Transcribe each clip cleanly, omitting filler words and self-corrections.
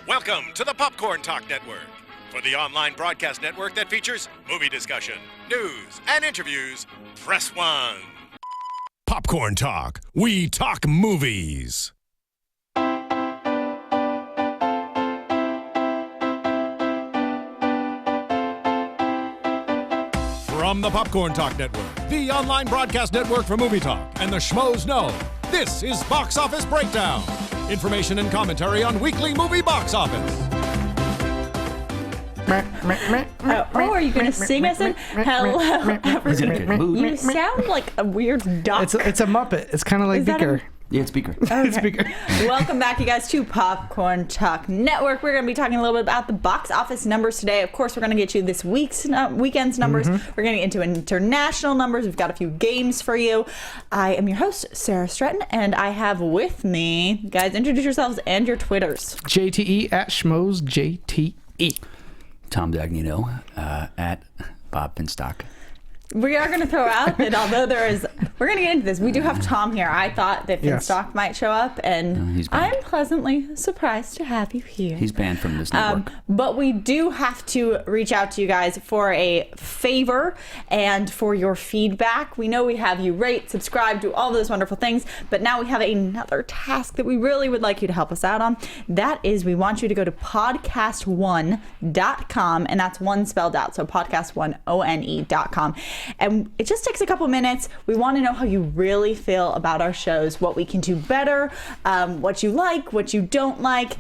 Welcome to the Popcorn Talk Network, for the online broadcast network that features movie discussion, news, and interviews. Press 1. Popcorn Talk. We talk movies. From the Popcorn Talk Network, the online broadcast network for movie talk, and the schmoes know, this is Box Office Breakdown. Information and commentary on weekly movie box office. Are you going to sing us in? Hello, everyone. You sound like a weird duck. It's a Muppet. It's kind of like Beaker. Yeah, it's Beaker. Okay. It's Beaker. Welcome back, you guys, to Popcorn Talk Network. We're going to be talking a little bit about the box office numbers today. Of course, we're going to get you this weekend's numbers. We're going to get into international numbers. We've got a few games for you. I am your host, Sara Stretton, and I have with me, guys, introduce yourselves and your Twitters. JTE at Schmoes JTE. Tom Dagnino at Bob Finstock. We are going to throw out that although we're going to get into this, we do have Tom here. I thought that Finstock might show up, and I'm pleasantly surprised to have you here. He's banned from this network. But we do have to reach out to you guys for a favor and for your feedback. We know we have you rate, subscribe, do all those wonderful things, but now we have another task that we really would like you to help us out on. That is, we want you to go to podcast1.com, and that's one spelled out, so podcast1one.com. And it just takes a couple minutes. We want to know how you really feel about our shows, what we can do better, what you like, what you don't like.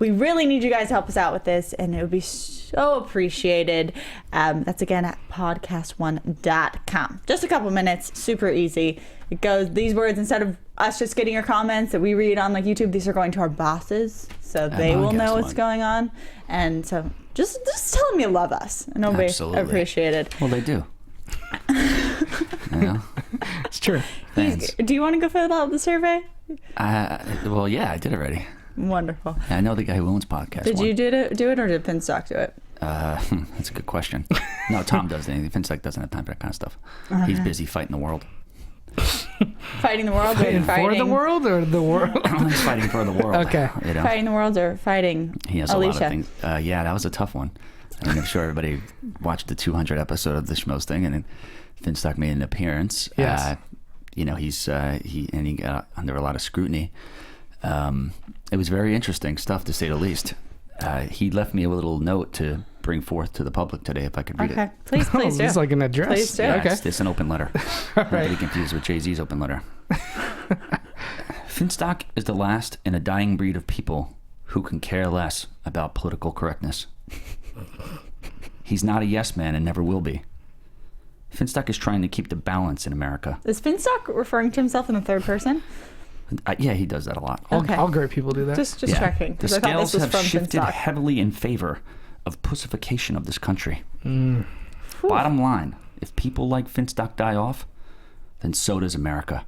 We really need you guys to help us out with this, and it would be so appreciated. That's again at podcast1.com. Just a couple minutes, super easy. It goes, these words, instead of us just getting your comments that we read on like YouTube, these are going to our bosses, so they will know what's going on. And so just tell them you love us, and it'll be appreciated. Well, they do. It's true. Do you want to go fill out the survey? Well, yeah, I did already. Wonderful. I know the guy who owns Podcast Did One. you do it, or did Finstock do it? That's a good question. No, Tom does anything. Finstock doesn't have time for that kind of stuff. He's busy fighting the world. Fighting the world? Fighting for the world or the world? He's fighting for the world. Okay. You know? Fighting the world or fighting He has Alicia? a lot of things. Yeah, that was a tough one. I mean, I'm sure everybody watched the 200 episode of the Schmoes thing, and then Finstock made an appearance. Yes. He got under a lot of scrutiny. It was very interesting stuff, to say the least. He left me a little note to bring forth to the public today, if I could read it. Okay, please do. This is like an address. Please do. Yeah, Okay. it's an open letter. Not to be confused with Jay-Z's open letter. Finstock is the last in a dying breed of people who can care less about political correctness. He's not a yes man and never will be. Finstock is trying to keep the balance in America. Is Finstock referring to himself in the third person? Yeah, he does that a lot. All great people do that. Just checking. The I thought scales this was have from shifted Finstock. heavily in favor of pussification of this country. Bottom line, if people like Finstock die off, then so does America.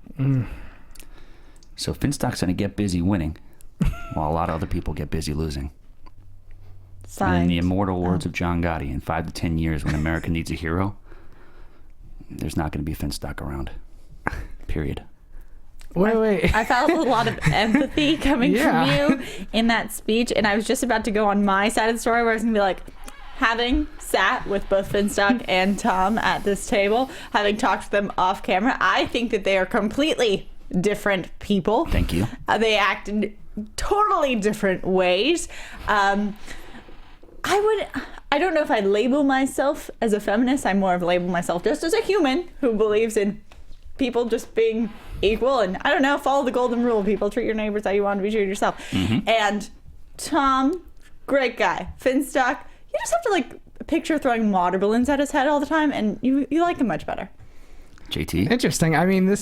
So Finstock's going to get busy winning, while a lot of other people get busy losing. And in the immortal words of John Gotti, in 5 to 10 years, when America needs a hero, there's not going to be a Finstock around. Period. Wait. I felt a lot of empathy coming from you in that speech, and I was just about to go on my side of the story where I was going to be like, having sat with both Finstock and Tom at this table, having talked to them off camera, I think that they are completely different people. Thank you. They act in totally different ways. I don't know if I label myself as a feminist. I more of label myself just as a human who believes in people just being equal, and I don't know, follow the golden rule. People treat your neighbors how you want to be treated yourself. And Tom, great guy. Finstock, you just have to like picture throwing water balloons at his head all the time, and you like him much better. JT? Interesting. I mean,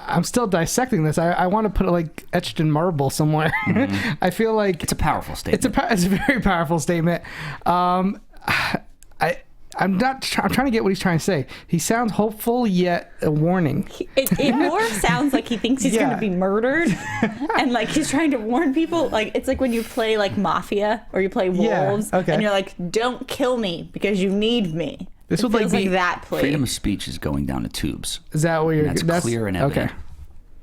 I'm still dissecting this. I want to put it like etched in marble somewhere. I feel like It's a powerful statement. it's a very powerful statement. I'm trying to get what he's trying to say. He sounds hopeful yet a warning. It more sounds like he thinks he's going to be murdered, and like he's trying to warn people. Like it's like when you play like Mafia or you play Wolves, and you're like, "Don't kill me because you need me." This would feels like be that play. Freedom of speech is going down the tubes. Is that what you're? That's clear and evident. Okay.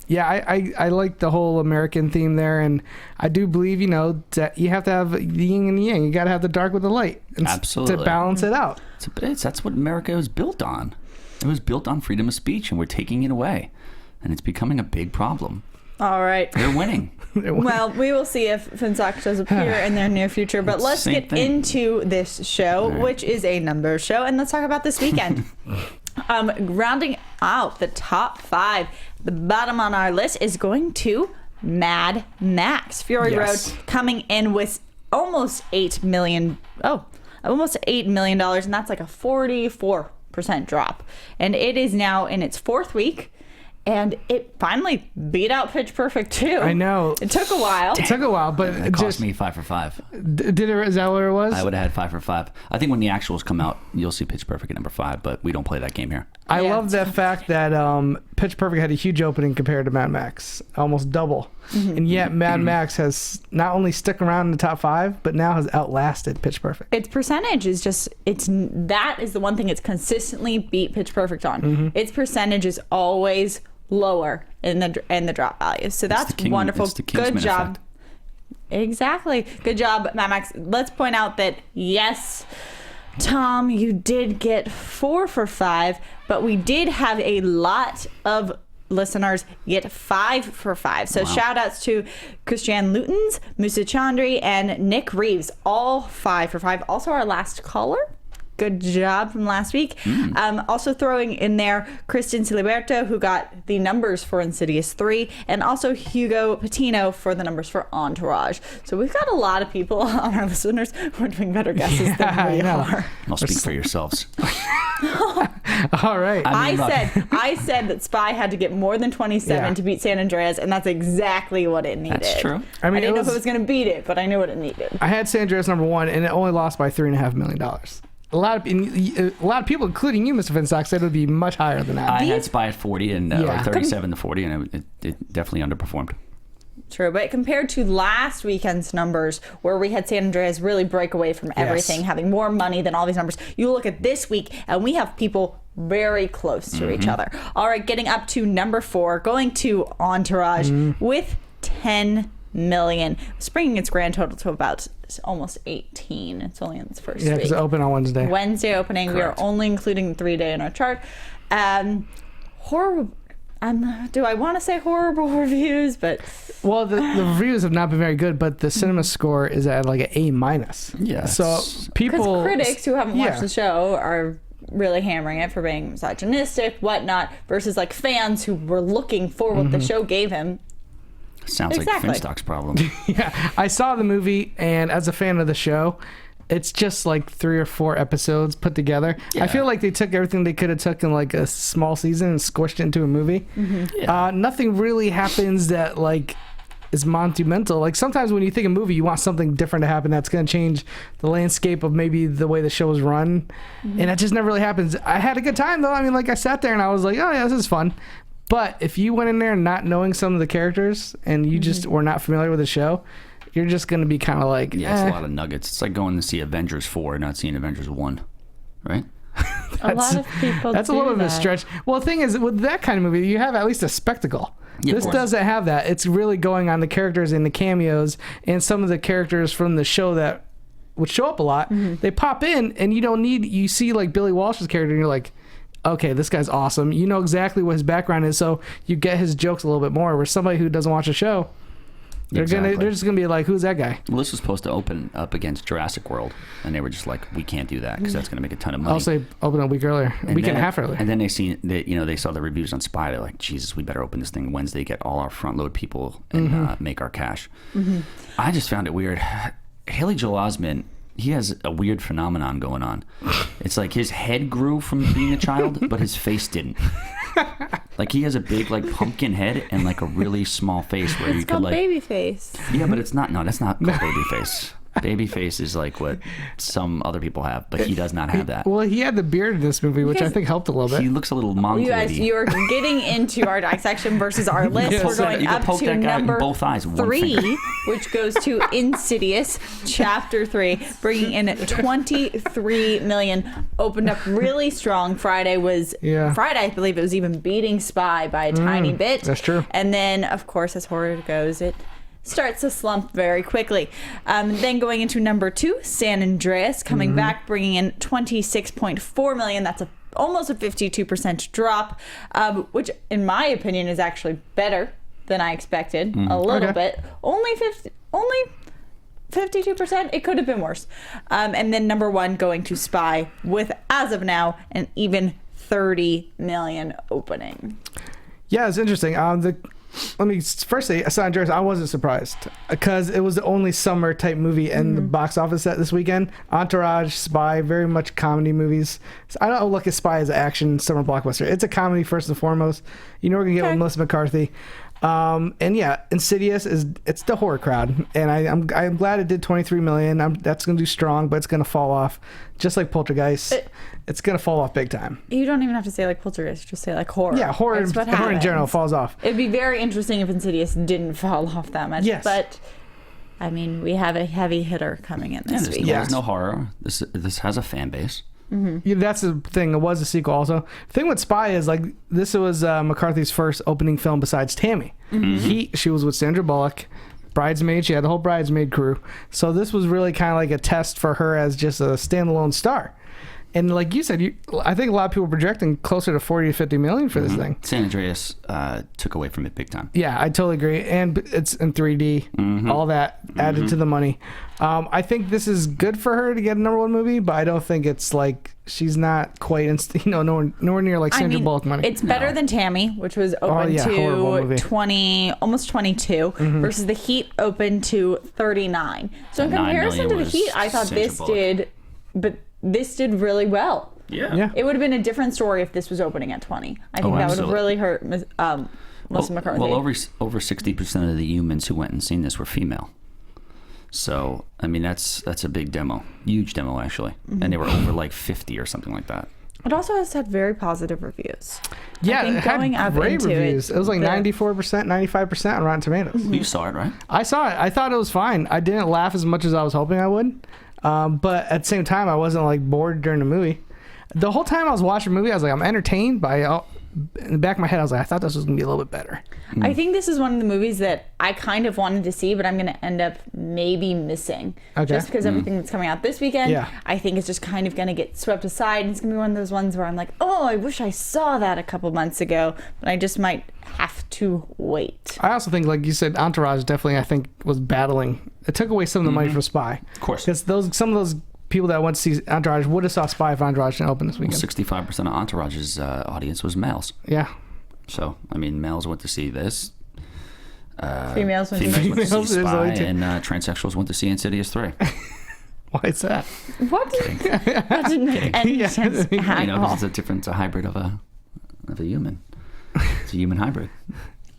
I like the whole American theme there, and I do believe, that you have to have the yin and the yang. You got to have the dark with the light. Absolutely. To balance it out. That's what America was built on. It was built on freedom of speech, and we're taking it away. And it's becoming a big problem. All right. They're winning. Well, we will see if Finstock does appear in their near future. But let's get into this show, which is a numbers show. And let's talk about this weekend. Rounding out the top 5, the bottom on our list is going to Mad Max Fury Road, coming in with almost $8 million. Almost $8 million, and that's like a 44% drop. And it is now in its 4th week. And it finally beat out Pitch Perfect 2. I know. It took a while. But it cost me 5 for 5. Is that what it was? I would have had 5 for 5. I think when the actuals come out, you'll see Pitch Perfect at number 5, but we don't play that game here. I love the fact that Pitch Perfect had a huge opening compared to Mad Max, almost double. Mm-hmm. And yet Mad Max has not only stuck around in the top 5, but now has outlasted Pitch Perfect. Its percentage is that is the one thing it's consistently beat Pitch Perfect on. Mm-hmm. Its percentage is always lower in the drop value. So that's wonderful. Good job. Effect. Exactly. Good job, Mad Max. Let's point out that yes, Tom, you did get 4 for 5, but we did have a lot of listeners get 5 for 5. So shout outs to Christian Lutens, Musa Chandri, and Nick Reeves, all 5 for 5. Also our last caller. Good job from last week. Also throwing in there Kristen Siliberto, who got the numbers for Insidious 3, and also Hugo Patino for the numbers for Entourage. So we've got a lot of people on our listeners who are doing better guesses than we are. I'll speak for yourselves. All right. I said that Spy had to get more than 27 to beat San Andreas, and that's exactly what it needed. That's true. I didn't know if it was going to beat it, but I knew what it needed. I had San Andreas number 1, and it only lost by $3.5 million. A lot of people, including you, Mr. Finstock, said it would be much higher than that. I had Spy at 40 and like 37 to 40, and it definitely underperformed. True, but compared to last weekend's numbers, where we had San Andreas really break away from everything, having more money than all these numbers, you look at this week, and we have people very close to each other. All right, getting up to number 4, going to Entourage with 10 million, bringing its grand total to about almost 18. It's only in its first week. Yeah, because it opened on Wednesday. Wednesday opening. Correct. We are only including the 3-day in our chart. Horrible. Do I want to say horrible reviews? But well, the reviews have not been very good, but the cinema score is at like an A-. Yeah. So people, because critics who haven't watched the show are really hammering it for being misogynistic, whatnot, versus like fans who were looking for what the show gave him. Sounds like Finstock's problem. Yeah, I saw the movie, and as a fan of the show, it's just like 3 or 4 episodes put together. Yeah. I feel like they took everything they could have took in like a small season and squished it into a movie. Nothing really happens that like is monumental. Like sometimes when you think of a movie, you want something different to happen that's going to change the landscape of maybe the way the show is run, and that just never really happens. I had a good time though. I mean, like I sat there and I was like, oh yeah, this is fun. But if you went in there not knowing some of the characters and you just were not familiar with the show, you're just going to be kind of like, yeah, it's a lot of nuggets. It's like going to see Avengers 4 and not seeing Avengers 1, right? A lot of people That's a little bit of a stretch. Well, the thing is, with that kind of movie, you have at least a spectacle. Yeah, this doesn't have that. It's really going on the characters and the cameos and some of the characters from the show that would show up a lot. They pop in and you see like Billy Walsh's character and you're like, okay, this guy's awesome. You know exactly what his background is, so you get his jokes a little bit more. Where somebody who doesn't watch the show, they're just gonna be like, who's that guy? Well, this was supposed to open up against Jurassic World, and they were just like, we can't do that because that's gonna make a ton of money. I'll say open a week earlier, a week and a half earlier. And then they saw the reviews on Spy. They're like, Jesus, we better open this thing Wednesday, get all our front load people, and make our cash. I just found it weird. Haley Joel Osment, he has a weird phenomenon going on. It's like his head grew from being a child, but his face didn't. Like he has a big like pumpkin head and like a really small face where you could like baby face. Yeah, but it's not. No, that's not called baby face. Babyface is like what some other people have, but he does not have that. Well, he had the beard in this movie, which I think helped a little bit. He looks a little You mongoloid. guys, you're getting into our dissection versus our list. Yes. We're going You can up poke to that guy in number both eyes with one finger. 3, which goes to Insidious, Chapter 3, bringing in 23 million. Opened up really strong. Friday, I believe it was even beating Spy by a tiny bit. That's true. And then, of course, as horror goes, it starts to slump very quickly. Then going into number 2, San Andreas, coming back, bringing in 26.4 million. That's almost a 52% drop, which in my opinion is actually better than I expected. A little bit. Only 52%. It could have been worse. And then number 1 going to Spy with, as of now, an even 30 million opening. Yeah, it's interesting. Let me first say, San Andreas, I wasn't surprised because it was the only summer type movie in the box office set this weekend. Entourage, Spy, very much comedy movies. So I don't look at Spy as an action summer blockbuster. It's a comedy first and foremost. You know we're gonna get with Melissa McCarthy. And yeah, Insidious it's the horror crowd, and I'm glad it did 23 million. That's gonna do strong, but it's gonna fall off, just like Poltergeist. It's gonna fall off big time. You don't even have to say like Poltergeist, just say like horror. Yeah, horror in general falls off. It'd be very interesting if Insidious didn't fall off that much. Yes. But I mean, we have a heavy hitter coming in this week. There's no horror. This has a fan base. Yeah, that's the thing. It was a sequel also. The thing with Spy is like this was McCarthy's first opening film besides Tammy. She was with Sandra Bullock, Bridesmaid. She had the whole Bridesmaid crew. So this was really kind of like a test for her as just a standalone star. And like you said, I think a lot of people were projecting closer to 40 to 50 million for this thing. San Andreas took away from it big time. Yeah, I totally agree. And it's in 3D. All that added to the money. I think this is good for her to get a number 1 movie, but I don't think it's like she's not quite, nowhere near like Sandra Bullock money. It's better than Tammy, which was open to 20, almost 22, versus The Heat open to 39. So in comparison to The Heat, I thought this did really well. Yeah. It would have been a different story if this was opening at 20. I think that would have really hurt Melissa McCarthy. Well, over 60% of the humans who went and seen this were female. So, I mean, that's a big demo. Huge demo, actually. And they were over like 50 or something like that. It also has had very positive reviews. Yeah, I think it had going up great into reviews. It was like 94%, 95% on Rotten Tomatoes. You saw it, right? I saw it. I thought it was fine. I didn't laugh as much as I was hoping I would. But at the same time, I wasn't like bored during the movie. The whole time I was watching the movie, I was like, I'm entertained by in the back of my head, I was like, I thought this was going to be a little bit better. I think this is one of the movies that I kind of wanted to see, but I'm going to end up maybe missing. Okay. Just because everything that's coming out this weekend, Yeah. I think it's just kind of going to get swept aside. And it's going to be one of those ones where I'm like, oh, I wish I saw that a couple months ago, but I just might have to wait. I also think, like you said, Entourage definitely, I think, was battling. It took away some of the money from Spy. Of course. Because some of those people that went to see Entourage would have saw Spy if Entourage didn't open this weekend. 65% of Entourage's audience was males. Yeah. So, I mean, males went to see this. Females went to see went to see Females is Spy, only two. and transsexuals went to see Insidious 3. Why is that? What? That didn't make any sense at all. It's a hybrid of a human. It's a human hybrid.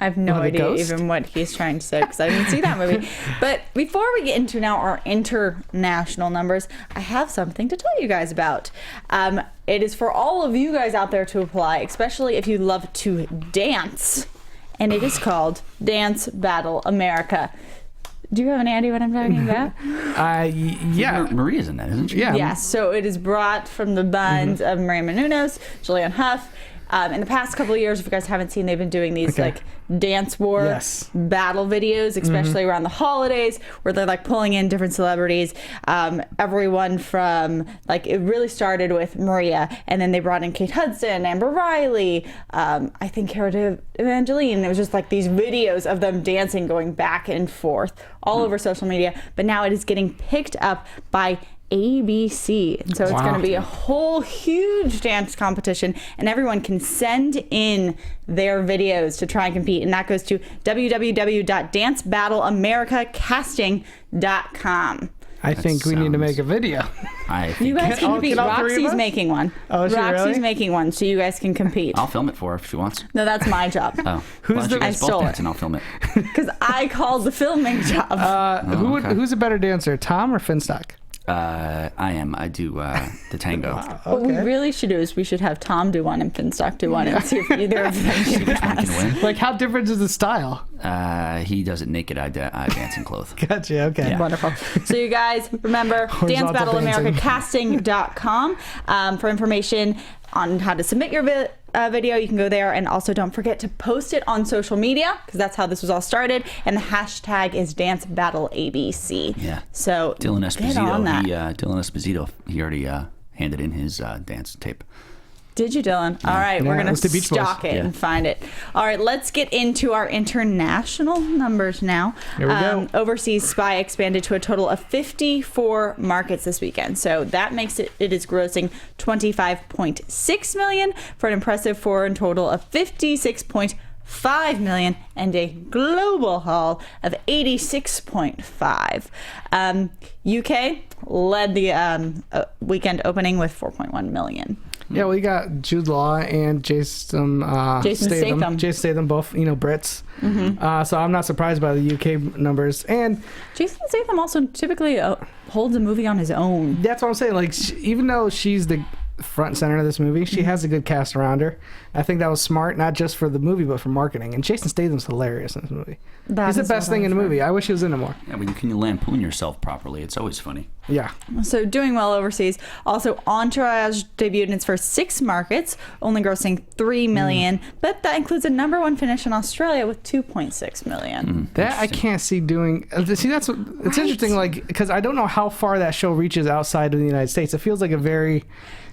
I have no What, a idea ghost? even what he's trying to say because I didn't see that movie. But before we get into now our international numbers, I have something to tell you guys about. It is for all of you guys out there to apply, especially if you love to dance. And it is called Dance Battle America. Do you have any idea what I'm talking about? Yeah. Maria's in that, isn't she? Yeah. Yes, so it is brought from the buns of Maria Menounos, Julianne Hough. In the past couple of years, if you guys haven't seen, they've been doing these like dance war battle videos, especially around the holidays, where they're like pulling in different celebrities. Everyone from like it really started with Maria, and then they brought in Kate Hudson, Amber Riley, I think Cara Evangeline. It was just like these videos of them dancing, going back and forth all over social media. But now it is getting picked up by ABC, and so it's going to be a whole huge dance competition, and everyone can send in their videos to try and compete, and that goes to www.dancebattleamericacasting.com. I think we need to make a video. I You think guys can compete. Can all three of Roxy's us? making one. Oh, is she Roxy's really? making one, so you guys can compete. I'll film it for her if she wants. No, that's my job. Oh, Who's why don't the- you guys I both stole dance it. and I'll film it. Because I called the filming job. okay. Who's a better dancer, Tom or Finstock? I am. I do the tango. What we really should do is we should have Tom do one and Finstock do one and see if either of them can Which one pass. can win? Like, how different is the style? He does it naked. I dance in clothes. Gotcha. Okay. Yeah. Wonderful. So you guys remember Horizontal dancebattleamericacasting.com for information on how to submit your video. You can go there, and also don't forget to post it on social media because that's how this was all started. And the hashtag is DanceBattleABC. Yeah. So Dylan get on that. Esposito, he already handed in his dance tape. Did you, Dylan? All right, Yeah, we're it gonna was the Beach Boys. stalk it Yeah. and find it. All right, let's get into our international numbers now. Here we go. Overseas Spy expanded to a total of 54 markets this weekend, so that makes it is grossing 25.6 million for an impressive foreign total of 56.5 million and a global haul of 86.5. UK led the weekend opening with 4.1 million. Yeah, we got Jude Law and Jason Statham. Jason Statham, both Brits. So I'm not surprised by the UK numbers, and Jason Statham also typically holds a movie on his own. that's what I'm saying. Like, even though she's the front and center of this movie, she has a good cast around her. I think that was smart, not just for the movie but for marketing. And Jason Statham's hilarious in this movie. He's the best thing in the movie. I wish he was in it more. Yeah, when you lampoon yourself properly, it's always funny. Yeah. So doing well overseas. Also, Entourage debuted in its first 6 markets, only grossing 3 million, but that includes a #1 finish in Australia with 2.6 million. That I can't see doing. See, that's what it's Right. interesting. Like, because I don't know how far that show reaches outside of the United States. It feels like a very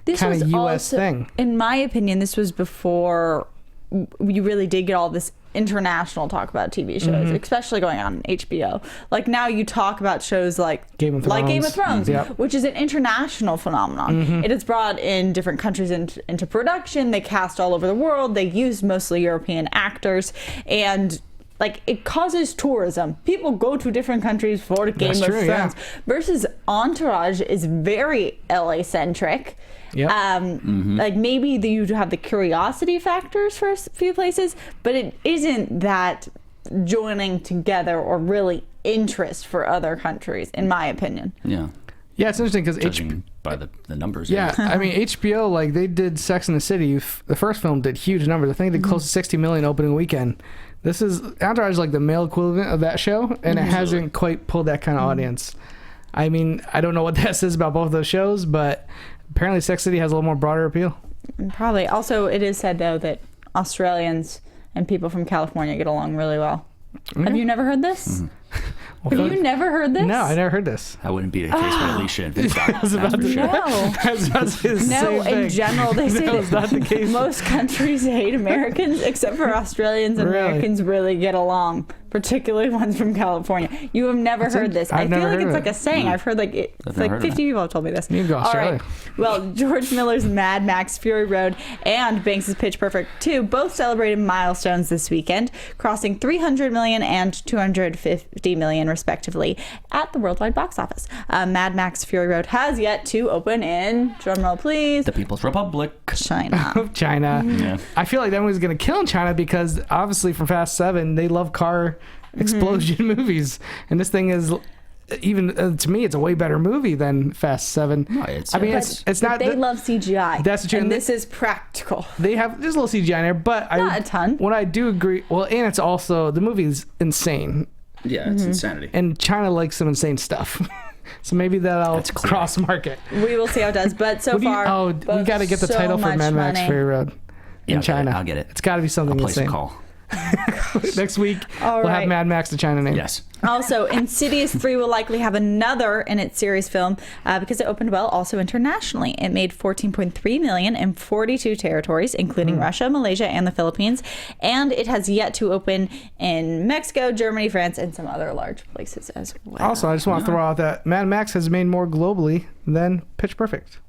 This kind was of U.S. also, thing. in my opinion, this was before you really did get all this international talk about TV shows, especially going on HBO. Like, now you talk about shows like Game of Thrones, Yep. which is an international phenomenon. It is brought in different countries into production. They cast all over the world. They use mostly European actors, and like, it causes tourism. People go to different countries for Game That's of true, yeah. Thrones. Versus Entourage is very LA centric. Yep. Like, maybe you have the curiosity factors for a few places, but it isn't that joining together or really interest for other countries, in my opinion. Yeah. Yeah, it's interesting because Judging by the numbers. Yeah, I mean, HBO, like, they did Sex and the City. The first film did huge numbers. I think they did close to 60 million opening weekend. This is Entourage is like the male equivalent of that show, and it hasn't quite pulled that kind of audience. I mean, I don't know what that says about both those shows, but apparently Sex City has a little more broader appeal. Probably. Also, it is said, though, that Australians and people from California get along really well. Have you never heard this? Have you never heard this? No, I never heard this. That wouldn't be the case with Alicia and Finstock. was about That's for to- sure. No. I was about to say the No, same in thing. general, they say That was not the that case. most countries hate Americans, except for Australians and Really? Americans really get along, particularly ones from California. You have never heard this. I've I feel never like heard it's of like a saying. I've heard like I've it's never like heard of 50 people have told me this. You can go All right. Australia. Well, George Miller's Mad Max Fury Road and Banks' Pitch Perfect 2 both celebrated milestones this weekend, crossing 300 million and 250 million respectively at the worldwide box office. Mad Max Fury Road has yet to open in, drumroll please, The People's Republic. China. China. Yeah. I feel like that movie's going to kill in China because obviously from Fast 7, they love car explosion movies. And this thing is, even to me, it's a way better movie than Fast 7. No, it's- I mean, but- it's But not. they love CGI. That's the truth. And this is practical. They have, there's a little CGI in there, but Not a ton. What I do agree, well, and it's also, the movie's insane. Yeah, it's insanity. And China likes some insane stuff. So maybe that'll That's clear. cross market. We will see how it does. But so What do you- far, we both got to get the so title for much Mad Max money. Fury Road in Yeah, China. I'll get it. It's got to be something I'll place insane. a call. Next week, All we'll right. have Mad Max the China name. Yes. Also, Insidious 3 will likely have another in its series film because it opened well also internationally. It made 14.3 million in 42 territories, including Russia, Malaysia, and the Philippines. And it has yet to open in Mexico, Germany, France, and some other large places as well. Also, I just want to throw out that Mad Max has made more globally than Pitch Perfect.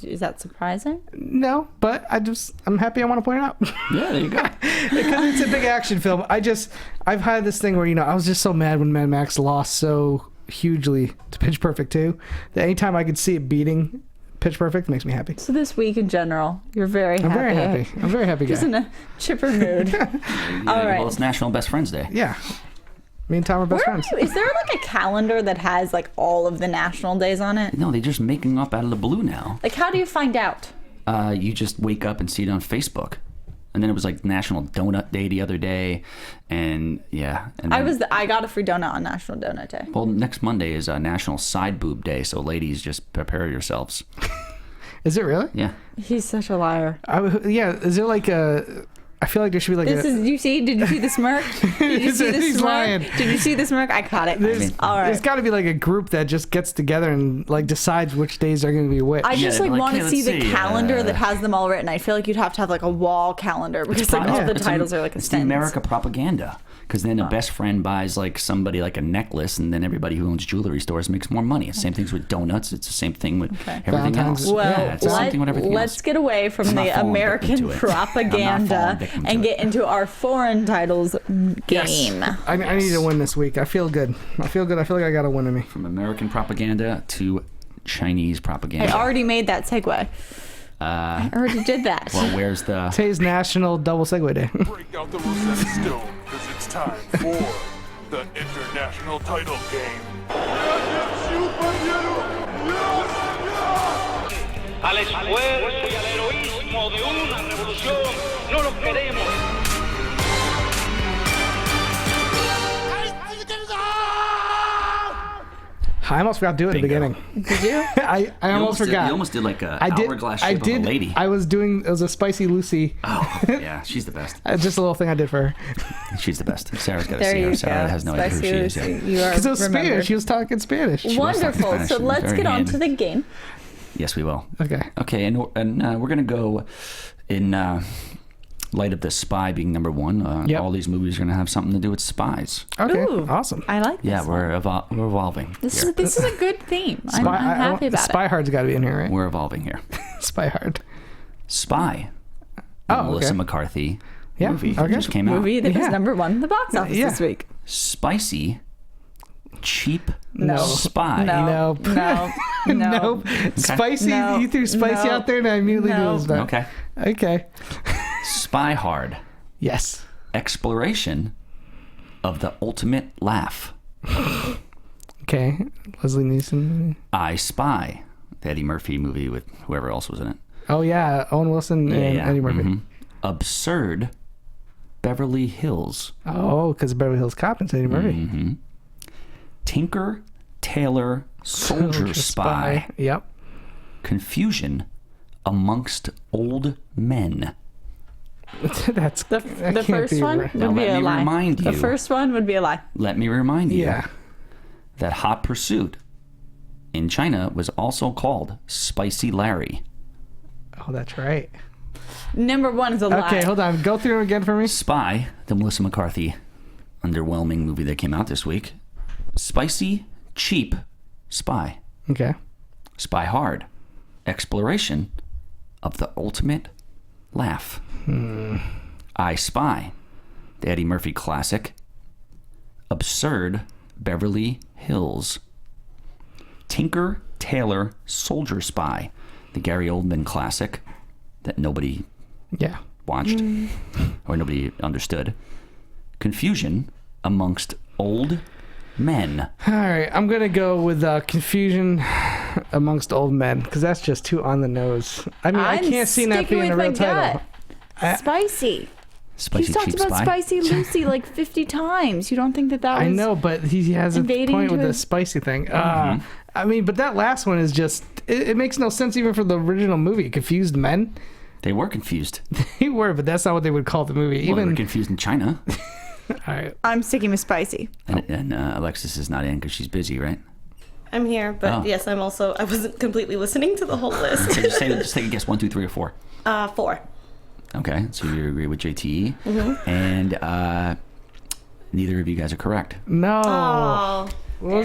Is that surprising? No, but I'm happy. I want to point it out Yeah, there you go. because it's a big action film. I've had this thing where I was just so mad when Mad Max lost so hugely to Pitch Perfect 2. That anytime I could see it beating Pitch Perfect makes me happy. So this week in general, you're very happy. I'm very happy. I'm a very happy guy. Just in a chipper mood. All right. Well, it's National Best Friends Day. Yeah. Me and Tom are best friends. Is there like a calendar that has like all of the national days on it? No, they're just making up out of the blue now. Like, how do you find out? You just wake up and see it on Facebook. And then it was like National Donut Day the other day. And yeah. And then, I got a free donut on National Donut Day. well, next Monday is National Side Boob Day. So ladies, just prepare yourselves. Is it really? Yeah. He's such a liar. Yeah. Is there like a... I feel like there should be like Did you see the smirk? Did you see the He's smirk? lying. Did you see the smirk? I caught it. All right. There's got to be like a group that just gets together and like decides which days are going to be which. I just like, want hey, to see let's the see, calendar that has them all written. I feel like you'd have to have like a wall calendar because like all the titles are like a It's the sentence. America propaganda. Because then a best friend buys like somebody like a necklace, and then everybody who owns jewelry stores makes more money. It's the same thing with donuts. It's the same thing with everything Valentine's- else. Well, yeah, it's the same thing with everything let's else. get away from I'm not the falling American victim to it. I'm not propaganda falling victim to and it. get into our foreign titles game. I need to win this week. I feel good. I feel good. I feel like I got a win in me. From American propaganda to Chinese I propaganda. already made that segue. I already did that. Well, where's the... Today's National Double Segway Day. Break out the Rosetta Stone, because it's time for the international title game. Al esfuerzo y al heroísmo de una revolución no los queremos. I almost forgot to do it at the Bingo. beginning. Did you? I almost forgot. You almost did like a I did. hourglass I shape did. of a lady. I was doing. It was a Spicy Lucy. Oh, yeah, she's the best. Just a little thing I did for her. She's the best. Sarah's got to There see her. you Sarah go. has no idea who she is yet. You are Because it was remembered. Spanish. She was talking Spanish. Wonderful. Spanish. So let's Very get on handy. to the game. Yes, we will. Okay. Okay, and we're going to go in light of the spy being number one. Yep. All these movies are going to have something to do with spies. Okay. Ooh, Awesome. I like this. Yeah, we're evolving This here. is a good theme. I'm Spy, happy about Spy it. Hard's got to be in here, right? We're evolving here. Spy Hard. Spy. Oh, Melissa okay. McCarthy Yeah, movie okay. just came out. Movie that was Yeah. number one in the box office Yeah. this week. Spicy, cheap No. spy. Nope. No. No. Nope. Spicy. No. You threw spicy No. out there, and I immediately No. knew it was bad. Okay. Okay. Spy Hard. Yes. Exploration of the ultimate laugh. Okay. Leslie Nielsen. I Spy. The Eddie Murphy movie with whoever else was in it. Oh yeah, Owen Wilson and Eddie Murphy. mhm. Absurd Beverly Hills. Oh, because Beverly Hills Cop and Eddie Murphy. Mm-hmm. Tinker Tailor Soldier Spy. Yep. Confusion amongst old men. That's The that can't first be one right. would Now be let a me lie. remind The you. first one would be a lie. Let me remind you Yeah. that Hot Pursuit in China was also called Spicy Larry. Oh, that's right. Number one is a lie. Okay, hold on. Go through it again for me. Spy, the Melissa McCarthy underwhelming movie that came out this week. Spicy, cheap, spy. Okay. Spy Hard, exploration of the ultimate laugh. I Spy, the Eddie Murphy classic. Absurd Beverly Hills. Tinker Tailor Soldier Spy, the Gary Oldman classic that nobody Yeah. watched or nobody understood. Confusion amongst old men. All right, I'm gonna go with confusion amongst old men because that's just too on the nose. I mean, I I'm can't see that sticking being a with real my title. gut. Spicy. Spicy He's talked cheap about spy. Spicy Lucy like 50 times. You don't think that was... I know, but he has a invading point with into the his- spicy thing. I mean, but that last one is just, it makes no sense even for the original movie. Confused men? They were confused. They were, but that's not what they would call the movie. Well, they were Even, confused in China. all right. I'm sticking with Spicy. And Alexis is not in because she's busy, right? I'm here, but Oh. yes, I wasn't completely listening to the whole list. So just take a guess. 1, 2, 3, or 4. 4. Okay, so you agree with JT. Mm-hmm. And neither of you guys are correct. No. Oh.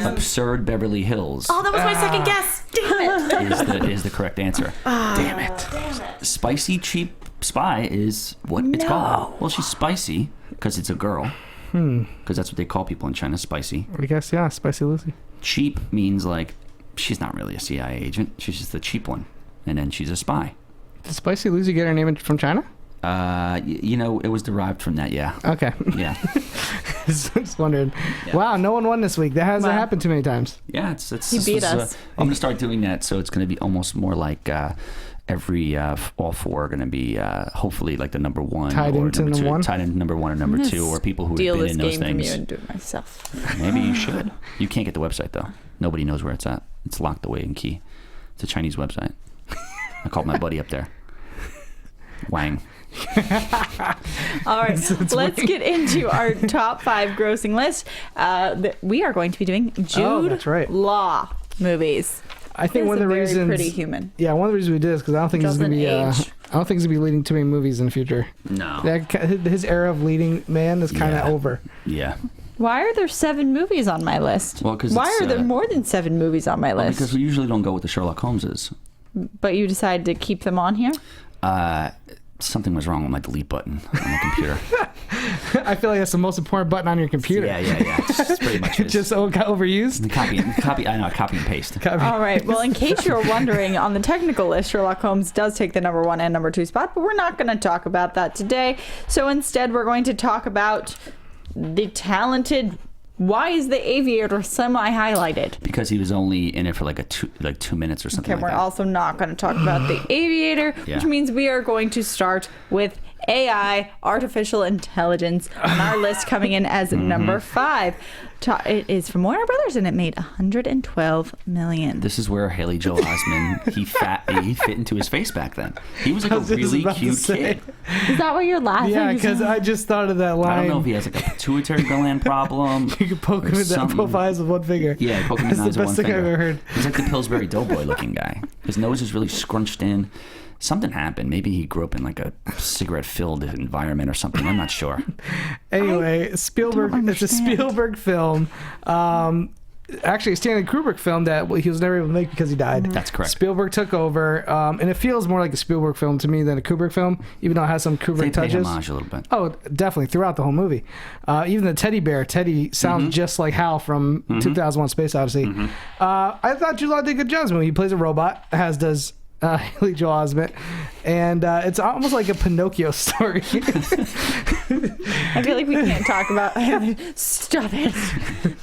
Absurd Beverly Hills Oh, that was my second guess. Damn it. is the correct answer. Damn it. Spicy cheap spy is what it's called. Well, she's spicy because it's a girl. Because that's what they call people in China, spicy. I guess, yeah, Spicy Lucy. Cheap means like she's not really a CIA agent. She's just the cheap one, and then she's a spy. Did Spicy Lucy get her name from China? It was derived from that. Yeah. Okay. Yeah. Just wondered. Yeah. Wow, no one won this week. That hasn't happened too many times. Yeah, He beat us. I'm gonna start doing that, so it's gonna be almost more like every all four are gonna be hopefully like the number one tied or into number the two, one? tied into number one or number two, or people who have Steal been this in those game from things. you and do it myself. Maybe you should. You can't get the website though. Nobody knows where it's at. It's locked away in key. It's a Chinese website. I called my buddy up there. Wang. All right, let's get into our top 5 grossing list. We are going to be doing Jude that's right. Law movies. I think one of the very reasons. pretty human. Yeah, one of the reasons we did is because I don't think he's gonna be. I Doesn't age. don't think he's gonna be leading too many movies in the future. No. His era of leading man is kind of over. Yeah. Why are there 7 movies on my list? Well, 'cause why it's, are there more than 7 movies on my list? Because we usually don't go with the Sherlock Holmeses. But you decided to keep them on here? Something was wrong with my delete button on the computer. I feel like that's the most important button on your computer. Yeah. It's pretty much It just got overused. copy. I know, copy and paste. All right. Well, in case you're wondering, on the technical list, Sherlock Holmes does take the number 1 and number 2 spot, but we're not going to talk about that today. So instead, we're going to talk about the talented. Why is the Aviator semi-highlighted? Because he was only in it for like 2 minutes or something. Okay, like we're that. also not going to talk about the Aviator, Yeah. which means we are going to start with AI, artificial intelligence, on our list coming in as number 5. It is from Warner Brothers, and it made $112 million. This is where Haley Joel Osment he fit into his face back then. He was like I a was just really about to cute say. kid. Is that what you're laughing? Yeah, because I just thought of that line. I don't know if he has like a pituitary gland problem. You could poke or him in that something. both eyes with one finger. Yeah, poke him in That's the eyes the with best one thing finger. I've ever heard. He's like the Pillsbury Doughboy looking guy. His nose is really scrunched in. Something happened. Maybe he grew up in like a cigarette-filled environment or something. I'm not sure. Anyway, Spielberg. It's a Spielberg film. Actually, a Stanley Kubrick film that he was never able to make because he died. That's correct. Spielberg took over, and it feels more like a Spielberg film to me than a Kubrick film, even though it has some Kubrick They pay touches. homage a little bit. Oh, definitely throughout the whole movie. Even the teddy bear, Teddy, sounds just like Hal from 2001: Space Odyssey. I thought Jude Law did a good job in this movie. He plays a robot, as does Haley Joel Osment, and it's almost like a Pinocchio story. I feel like we can't talk about. Stop it.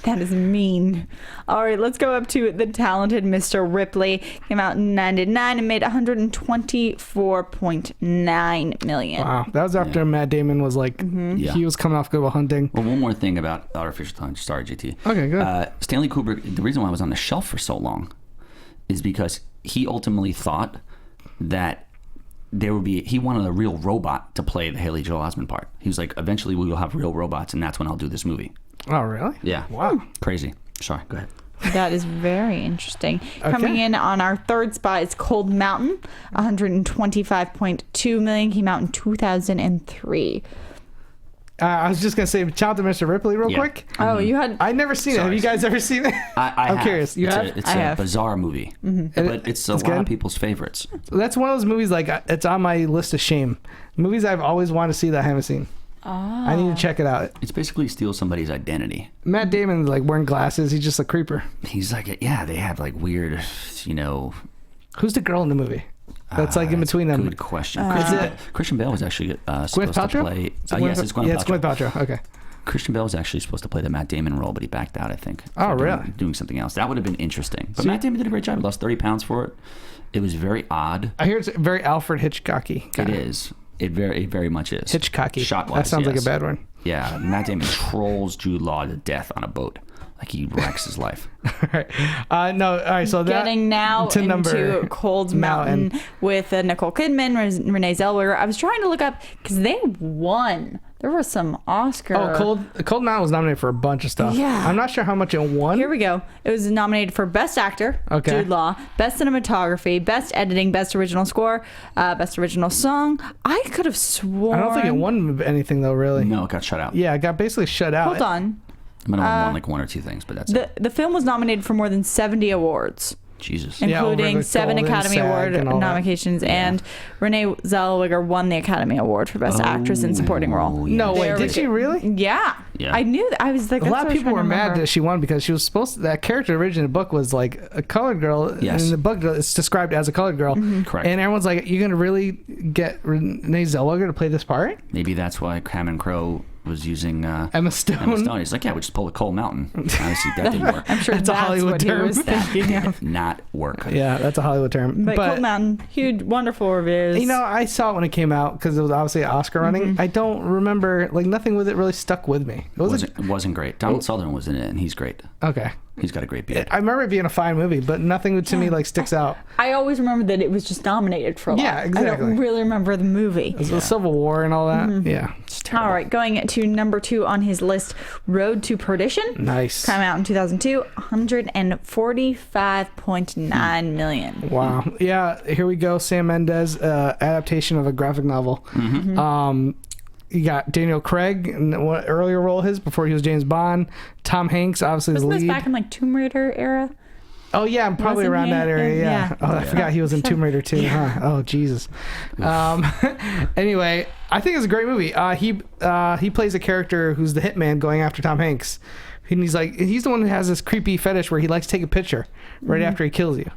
That is mean. All right, let's go up to the talented Mr. Ripley. Came out in '99 and made $124.9 million. Wow, that was after Matt Damon was like, Yeah. he was coming off Good Will Hunting. Well, one more thing about artificial intelligence. Sorry, JT. Okay, good. Stanley Kubrick, the reason why I was on the shelf for so long is because he ultimately thought that he wanted a real robot to play the Haley Joel Osment part. He was like, eventually we will have real robots, and that's when I'll do this movie. Oh, really? Yeah. Wow. Crazy. Sorry, go ahead. That is very interesting. Coming in on our 3rd spot is Cold Mountain, $125.2 million. Came out in 2003. I was just gonna say, shout out to Mr. Ripley real quick. Oh, you had. I've never seen it. Have you guys ever seen it? I'm curious. You have? It's I a have. bizarre movie, but it's a lot good? of people's favorites. That's one of those movies like it's on my list of shame. Movies I've always wanted to see that I haven't seen. I need to check it out. It's basically steal somebody's identity. Matt Damon's like wearing glasses. He's just a creeper. He's like, yeah, they have like weird, Who's the girl in the movie? That's like in between them. Good question. it- Christian Bale was actually Gwyneth supposed to Paltrow? play. Gwyneth- It's Gwyneth yeah, Paltrow. it's Gwyneth Paltrow. Okay. Christian Bale was actually supposed to play the Matt Damon role, but he backed out, I think. Oh, for really? Doing something else. That would have been interesting. But See- Matt Damon did a great job. He lost 30 pounds for it. It was very odd. I hear it's very Alfred Hitchcocky. It is. It very much is. Hitchcocky. Shot-wise, That sounds like yes. a bad one. Yeah, Matt Damon trolls Jude Law to death on a boat. Like he wrecks his life. All right. No. All right. So that Getting now to number into Cold Mountain with Nicole Kidman, Renee Zellweger. I was trying to look up because they won. There was some Oscar. Oh, Cold Mountain was nominated for a bunch of stuff. Yeah. I'm not sure how much it won. Here we go. It was nominated for Best Actor, Okay. Jude Law, Best Cinematography, Best Editing, Best Original Score, Best Original Song. I could have sworn. I don't think it won anything though, really. No, it got shut out. Yeah, it got basically shut out. Hold on. I might have won like one or two things, but that's it. The film was nominated for more than 70 awards. Jesus. Yeah, over including the 7 Golden Academy SAG Award and all that. nominations, and Renee Zellweger won the Academy Award for Best Actress in Supporting Role. No, wait, There did we she go. really? Yeah. Yeah. I knew that. I was like, A that's lot what of I was people were trying to mad remember. that she won because she was supposed to, that character originally in the book was like a colored girl. Yes. And in the book, it's described as a colored girl. Correct. And everyone's like, you're going to really get Renee Zellweger to play this part? Maybe that's why Cameron Crowe was using Emma Stone. Emma Stone. He's like, yeah, we just pull a Coal Mountain. Obviously, that didn't work. I'm sure That's a Hollywood what term. he was thinking of. Did not work. Yeah, that's a Hollywood term. But Cold Mountain, huge, wonderful reviews. You know, I saw it when it came out because it was obviously Oscar running. I don't remember, like, nothing with it really stuck with me. It wasn't great. Donald Sutherland was in it, and he's great. Okay. He's got a great beard. I remember it being a fine movie, but nothing to me, like, sticks out. I always remember that it was just nominated for a lot. Yeah, I exactly. don't really remember the movie. It was the Civil War and all that. Yeah. It's terrible. All right, going to number 2 on his list, Road to Perdition. Nice. Came out in 2002, $145.9 million. Wow. Yeah, here we go. Sam Mendes, adaptation of a graphic novel. You got Daniel Craig in what earlier role his before he was James Bond. Tom Hanks, obviously the Wasn't this lead. back in like Tomb Raider era? Oh yeah, probably Wasn't around he? that area. Yeah. Yeah. Oh, I forgot he was in Tomb Raider too. Huh? Oh Jesus. Anyway, I think it's a great movie. He plays a character who's the hitman going after Tom Hanks, and he's the one who has this creepy fetish where he likes to take a picture right after he kills you.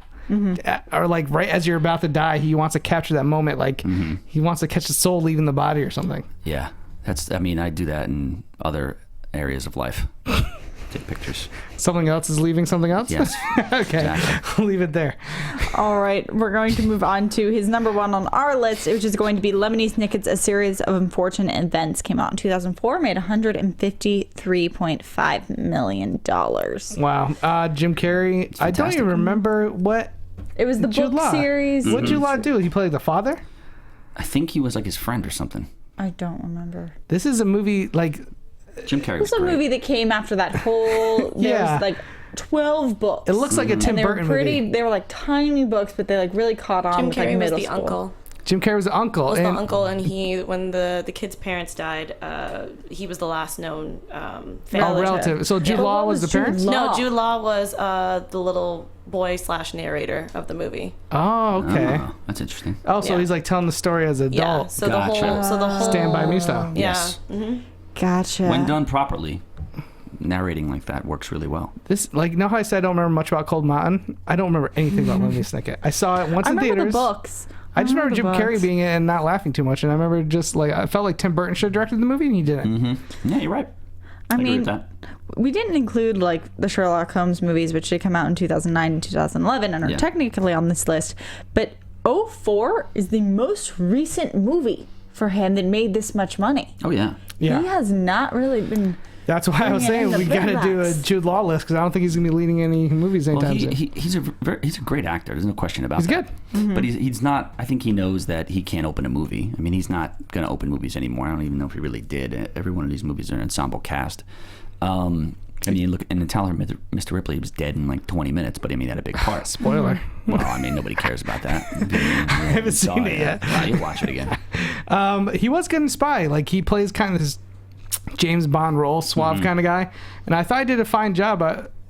Or like right as you're about to die, he wants to capture that moment, like he wants to catch the soul leaving the body or something. Yeah. I do that in other areas of life. Take pictures. Something else is leaving something else? Yes. Okay. Exactly. I'll leave it there. All right, we're going to move on to his number 1 on our list, which is going to be Lemony Snicket's A Series of Unfortunate Events. Came out in 2004, made $153.5 million. Wow. Jim Carrey. I don't even remember what. It was the Jude book Law. series. What did Jude Law do? He played the father? I think he was like his friend or something. I don't remember. This is a movie like. Jim Carrey It was was a great. movie that came after that whole. Yeah. There's like 12 books. It looks like a Tim and they were Burton pretty. movie. They were like tiny books, but they like really caught on Jim with like Carrey was middle the school. uncle. Jim Carrey was the uncle. Was the and uncle, and when the kid's parents died, he was the last known family. relative. So Jude But Law what was the was Jude parents? Law? No, Jude Law was the little boy / narrator of the movie. Oh, okay. Oh, that's interesting. Oh, so Yeah. he's like telling the story as an Yeah. adult. So Gotcha. the whole Stand By Me style. Yeah. Yes. Gotcha. When done properly, narrating like that works really well. This, like, you know how I said I don't remember much about Cold Mountain? I don't remember anything about Lemony Snicket. I saw it once I in remember theaters. the books. I just remember the Jim Carrey books. being in it and not laughing too much. And I remember just like, I felt like Tim Burton should have directed the movie and he didn't. Yeah, you're right. I agree mean, with that. we didn't include like the Sherlock Holmes movies, which did come out in 2009 and 2011 and are Yeah. technically on this list. But 04 is the most recent movie for him that made this much money. Oh yeah. Yeah. He has not really been. That's why I was Bring it in saying the we got to do a boombox. Jude Law list because I don't think he's going to be leading any movies Well, anytime soon. he's a great actor. There's no question about He's that. good. But he's not. I think he knows that he can't open a movie. I mean, he's not going to open movies anymore. I don't even know if he really did. Every one of these movies are an ensemble cast. I mean, look, and tell her Mr. Ripley was dead in like 20 minutes, but I mean, he had a big part. Spoiler. Well, I mean, nobody cares about that. I haven't seen it yet. You'll watch it again. He was good in Spy. Like, he plays kind of this James Bond role, suave kind of guy. And I thought I did a fine job.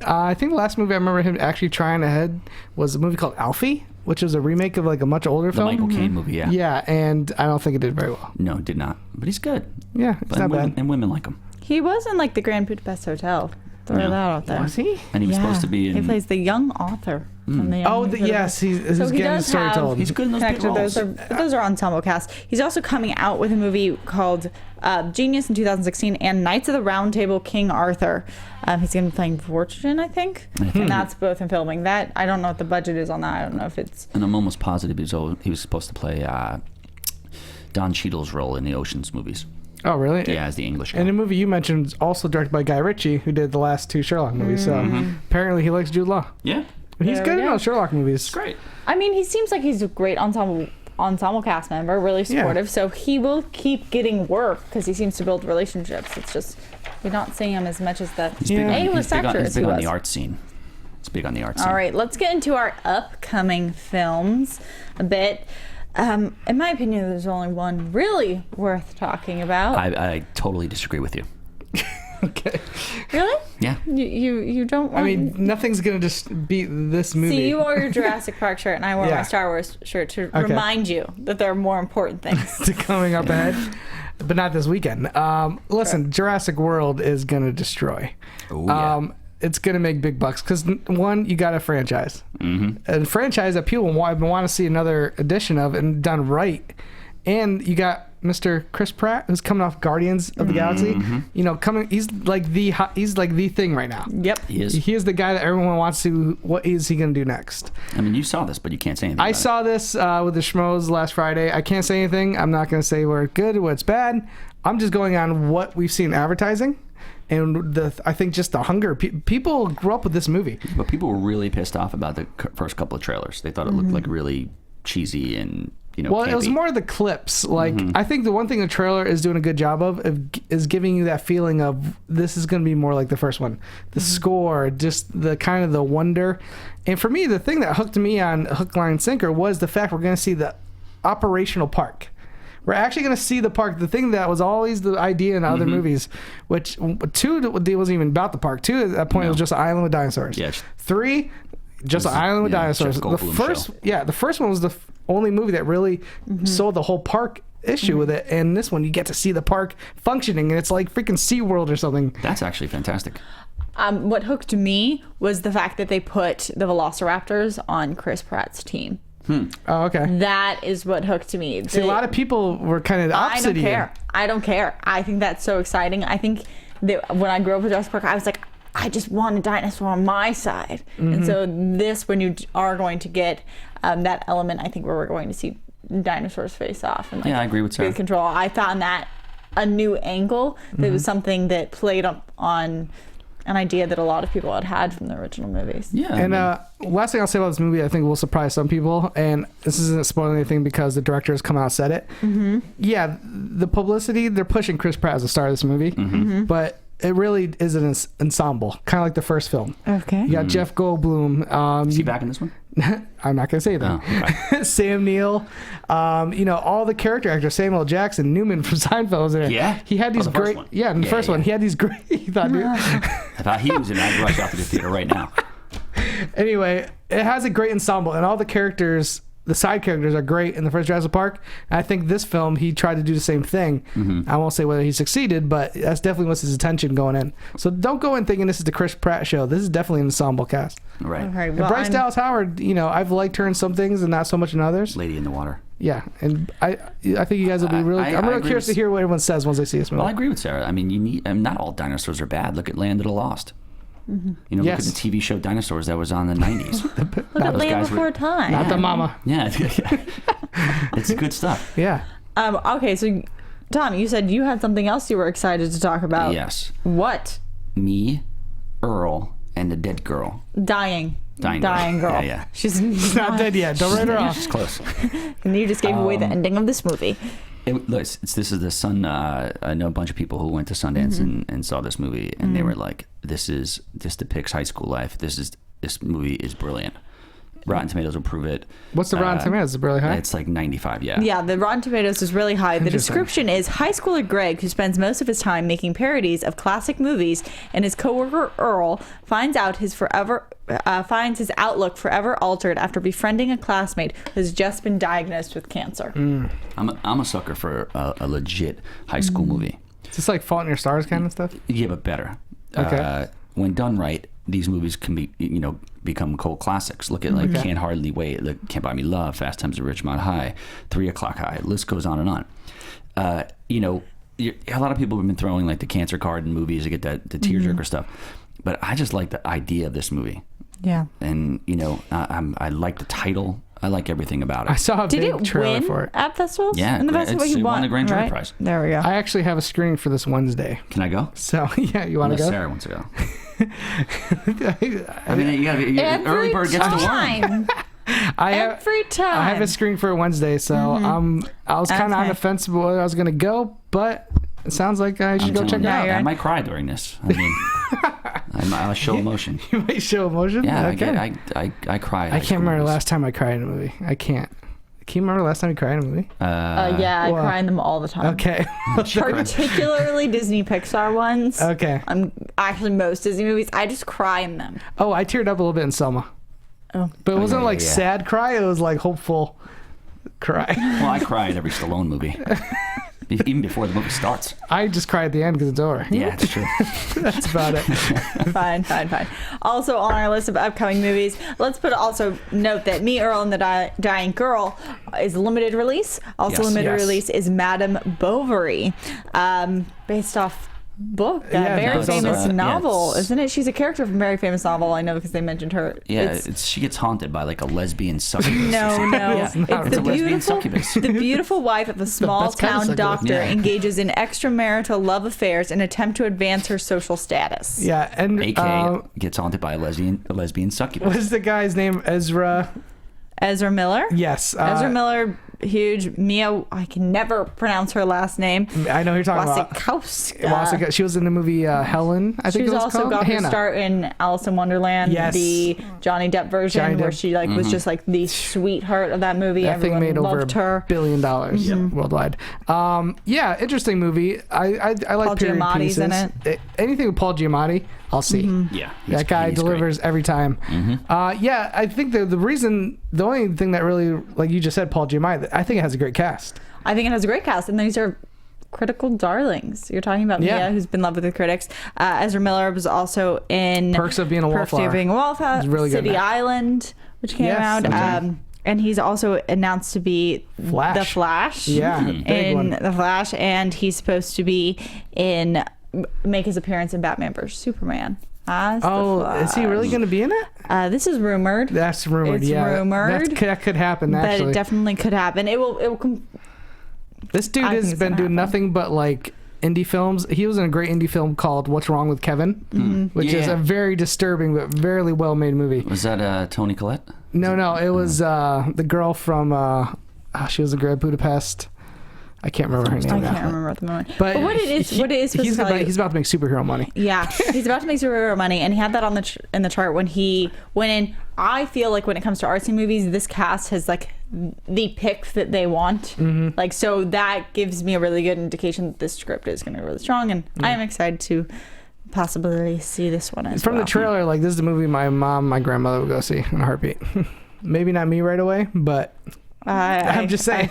I think the last movie I remember him actually trying ahead was a movie called Alfie, which was a remake of like a much older The film. Michael Caine movie, yeah. Yeah, and I don't think it did very well. No, did not. But he's good. Yeah, it's not bad. And women like him. He was in like the Grand Budapest Hotel. Throw Yeah. that out there. Was he? And he was supposed to be in. He plays the young author. From the Oh, Young yes, he's So he getting the does story have- told. He's good in those big connected. roles. Those are ensemble cast. He's also coming out with a movie called Genius in 2016 and Knights of the Round Table King Arthur. He's going to be playing Fortune, I think. And that's both in filming. That I don't know what the budget is on that. I don't know if it's. And I'm almost positive he was supposed to play Don Cheadle's role in the Ocean's movies. Oh, really? Yeah, as the English guy. And the movie you mentioned is also directed by Guy Ritchie, who did the last two Sherlock movies. So apparently he likes Jude Law. Yeah. He's There good we in go. those Sherlock movies. Great. I mean, he seems like he's a great ensemble cast member, really supportive. So he will keep getting work because he seems to build relationships. It's just we're not seeing him as much as the A-list actor He's as big he on was. the art scene. It's big on the art scene. All right, let's get into our upcoming films a bit. In my opinion, there's only one really worth talking about. I totally disagree with you. Okay. Really? Yeah. You don't want... I mean, nothing's going to just beat this movie. See, you wore your Jurassic Park shirt, and I wore Yeah. my Star Wars shirt to remind you that there are more important things. to coming up ahead, but not this weekend. Listen, Jurassic World is going to destroy. Oh, yeah. It's going to make big bucks because, one, you got a franchise. Mm-hmm. A franchise that people want to see another edition of and done right. And you got Mr. Chris Pratt, who's coming off Guardians of the Galaxy. You know, he's like the thing right now. Yep. He is the guy that everyone wants to. What is he going to do next? I mean, you saw this, but you can't say anything. I saw this with the Schmoes last Friday. I can't say anything. I'm not going to say where it's good or where it's bad. I'm just going on what we've seen advertising. And I think just the hunger. People grew up with this movie. But people were really pissed off about the first couple of trailers. They thought it looked like really cheesy and, well, it was campy. more the clips. Like, I think the one thing the trailer is doing a good job of is giving you that feeling of this is going to be more like the first one. The score, just the kind of the wonder. And for me, the thing that hooked me on Hook, Line, Sinker was the fact we're going to see the operational park. We're actually going to see the park. The thing that was always the idea in other movies, which 2 wasn't even about the park. 2 at that point was just an island with dinosaurs. Yeah. 3, just an island with dinosaurs. Jeff The Goldblum first, show. the first one was the only movie that really sold the whole park issue with it. And this one, you get to see the park functioning, and it's like freaking SeaWorld or something. That's actually fantastic. What hooked me was the fact that they put the Velociraptors on Chris Pratt's team. Oh, okay. That is what hooked me. See, a lot of people were kind of the opposite. I don't care. I think that's so exciting. I think that when I grew up with Jurassic Park, I was like, I just want a dinosaur on my side. And so this, when you are going to get that element, I think where we're going to see dinosaurs face off. And Yeah, I agree with Sarah. Big control. I found that a new angle. That was something that played up on an idea that a lot of people had from the original movies. Yeah. And last thing I'll say about this movie, I think will surprise some people, and this isn't spoiling anything because the director has come out and said it. Yeah, the publicity, they're pushing Chris Pratt as the star of this movie, but it really is an ensemble, kind of like the first film. Okay. You got Jeff Goldblum. Is he back in this one? I'm not going to say that. Oh, okay. Sam Neill. All the character actors, Samuel Jackson, Newman from Seinfeld was in it. Yeah? He had these the first great... one. Yeah, in the first one. He had these great... He thought, dude, I thought he was in it. I'd rush out to the theater right now. Anyway, it has a great ensemble, and all the characters, the side characters, are great in the first Jurassic Park. And I think this film, he tried to do the same thing. I won't say whether he succeeded, but that's definitely what's his intention going in. So don't go in thinking this is the Chris Pratt show. This is definitely an ensemble cast. Right. Okay, And well, Bryce Dallas Howard, I've liked her in some things and not so much in others. Lady in the Water. Yeah, and I think you guys will be really... I'm really agree curious with- to hear what everyone says once they see this movie. Well, I agree with Sarah. I mean, not all dinosaurs are bad. Look at Land of the Lost. Look at the TV show Dinosaurs that was on the 90s. Look at Those Land guys Before were- Time. Not the mama. Yeah. It's good stuff. Yeah. Okay, so Tom, you said you had something else you were excited to talk about. Yes. What? Me, Earl, and the dead girl. Dying Dying girl. girl. Yeah. She's not dead yet. Don't write her off. She's close. And you just gave away the ending of this movie. This is the Sun. I know a bunch of people who went to Sundance and saw this movie, and they were like, this depicts high school life. This movie is brilliant. Rotten Tomatoes will prove it. What's the Rotten Tomatoes? Is it really high? It's like 95, yeah. Yeah, the Rotten Tomatoes is really high. The description is high schooler Greg, who spends most of his time making parodies of classic movies, and his coworker Earl finds his outlook forever altered after befriending a classmate who has just been diagnosed with cancer. I'm a sucker for a legit high school movie. Is this like Fault in Your Stars kind of stuff? Yeah, but better. Okay. When done right, these movies can be, become cult classics. Look at Can't Hardly Wait, look, Can't Buy Me Love, Fast Times at Ridgemont High, 3 O'Clock High. The list goes on and on. A lot of people have been throwing like the cancer card in movies to get the tearjerker stuff, but I just like the idea of this movie. Yeah. And I like the title. I like everything about it. I saw a Did big it trailer win for it. at festivals? Yeah, in the festival it you won the Grand Jury right? Prize. There we go. I actually have a screening for this Wednesday. Can I go? So, yeah, you want to Unless go? Sarah wants to go. I mean, you gotta early bird gets the worm. Every time. I have a screening for Wednesday, so I was kind of on the fence about whether I was going to go, but it sounds like I should go check it out. I might cry during this. I mean, I'll show emotion. You might show emotion? Yeah, Okay. I cry. I can't remember the last time I cried in a movie. I can't. Can you remember the last time you cried in a movie? Yeah, I Well, cry in them all the time. Okay. Particularly Disney Pixar ones. Okay. Actually, most Disney movies, I just cry in them. Oh, I teared up a little bit in Selma. Oh. But it wasn't yeah. sad cry. It was like hopeful cry. Well, I cry in every Stallone movie. Even before the movie starts. I just cry at the end because it's over. Yeah, that's true. That's about it. Fine. Also on our list of upcoming movies, let's also note that Me, Earl, and the Dying Girl is limited release. Also Yes. limited Yes. release is Madame Bovary, based off book, Yeah, very based on famous that. novel, Yeah, isn't it? She's a character from a very famous novel. I know because they mentioned her. Yeah, she gets haunted by like a lesbian succubus. No, It's it's not the a lesbian beautiful, succubus. the beautiful wife of a small best kind of town succubus. doctor Yeah. engages in extramarital love affairs in an attempt to advance her social status. Yeah, and AKA gets haunted by a lesbian succubus. what is the guy's name? Ezra. Miller. Yes. Ezra Miller, huge. Mia, I can never pronounce her last name. I know who you're talking about. Wasikowska. She was in the movie Helen, I think She's it was also called. got her Hannah. start in Alice in Wonderland, Yes. the Johnny Depp version, Johnny where Depp. she was just like the sweetheart of that movie. That thing Everyone made over loved $1 her. billion worldwide. Yeah, interesting movie. I like Paul period Giamatti's pieces. in it. Anything with Paul Giamatti, I'll see. Yeah, That guy he's delivers every time. Yeah, I think the only thing that really, like you just said, Paul Giamatti, I think it has a great cast. I think it has a great cast, and these are critical darlings. You're talking about Yeah. Mia, who's been loved with the critics. Ezra Miller was also in Perks of Being a Wallflower. He's really good in City that. Island, which came Yes, out. okay. And he's also announced to be Flash. the Flash. Yeah, big in one. the Flash, and he's supposed to be make his appearance in Batman vs Superman. As the Is he Flash. really going to be in it? This is rumored. That's rumored. It's yeah, rumored. That could happen. But Actually, it definitely could happen. It will. this dude I think has it's been gonna doing happen. nothing but like indie films. He was in a great indie film called What's Wrong with Kevin, which is Yeah. a very disturbing but very well made movie. Was that Toni Collette? No, it was the girl from she was a Grand Budapest. I can't remember her I name. can't now. remember at the moment. But what it is supposed he's to tell you. he's about to make superhero money. Yeah, he's about to make superhero money, and he had that on in the chart when he went in. I feel like when it comes to artsy movies, this cast has like the pick that they want. Like, so that gives me a really good indication that this script is going to be really strong, and I am excited to possibly see this one as From well. the trailer, like this is the movie my grandmother would go see in a heartbeat. Maybe not me right away, but I'm just saying.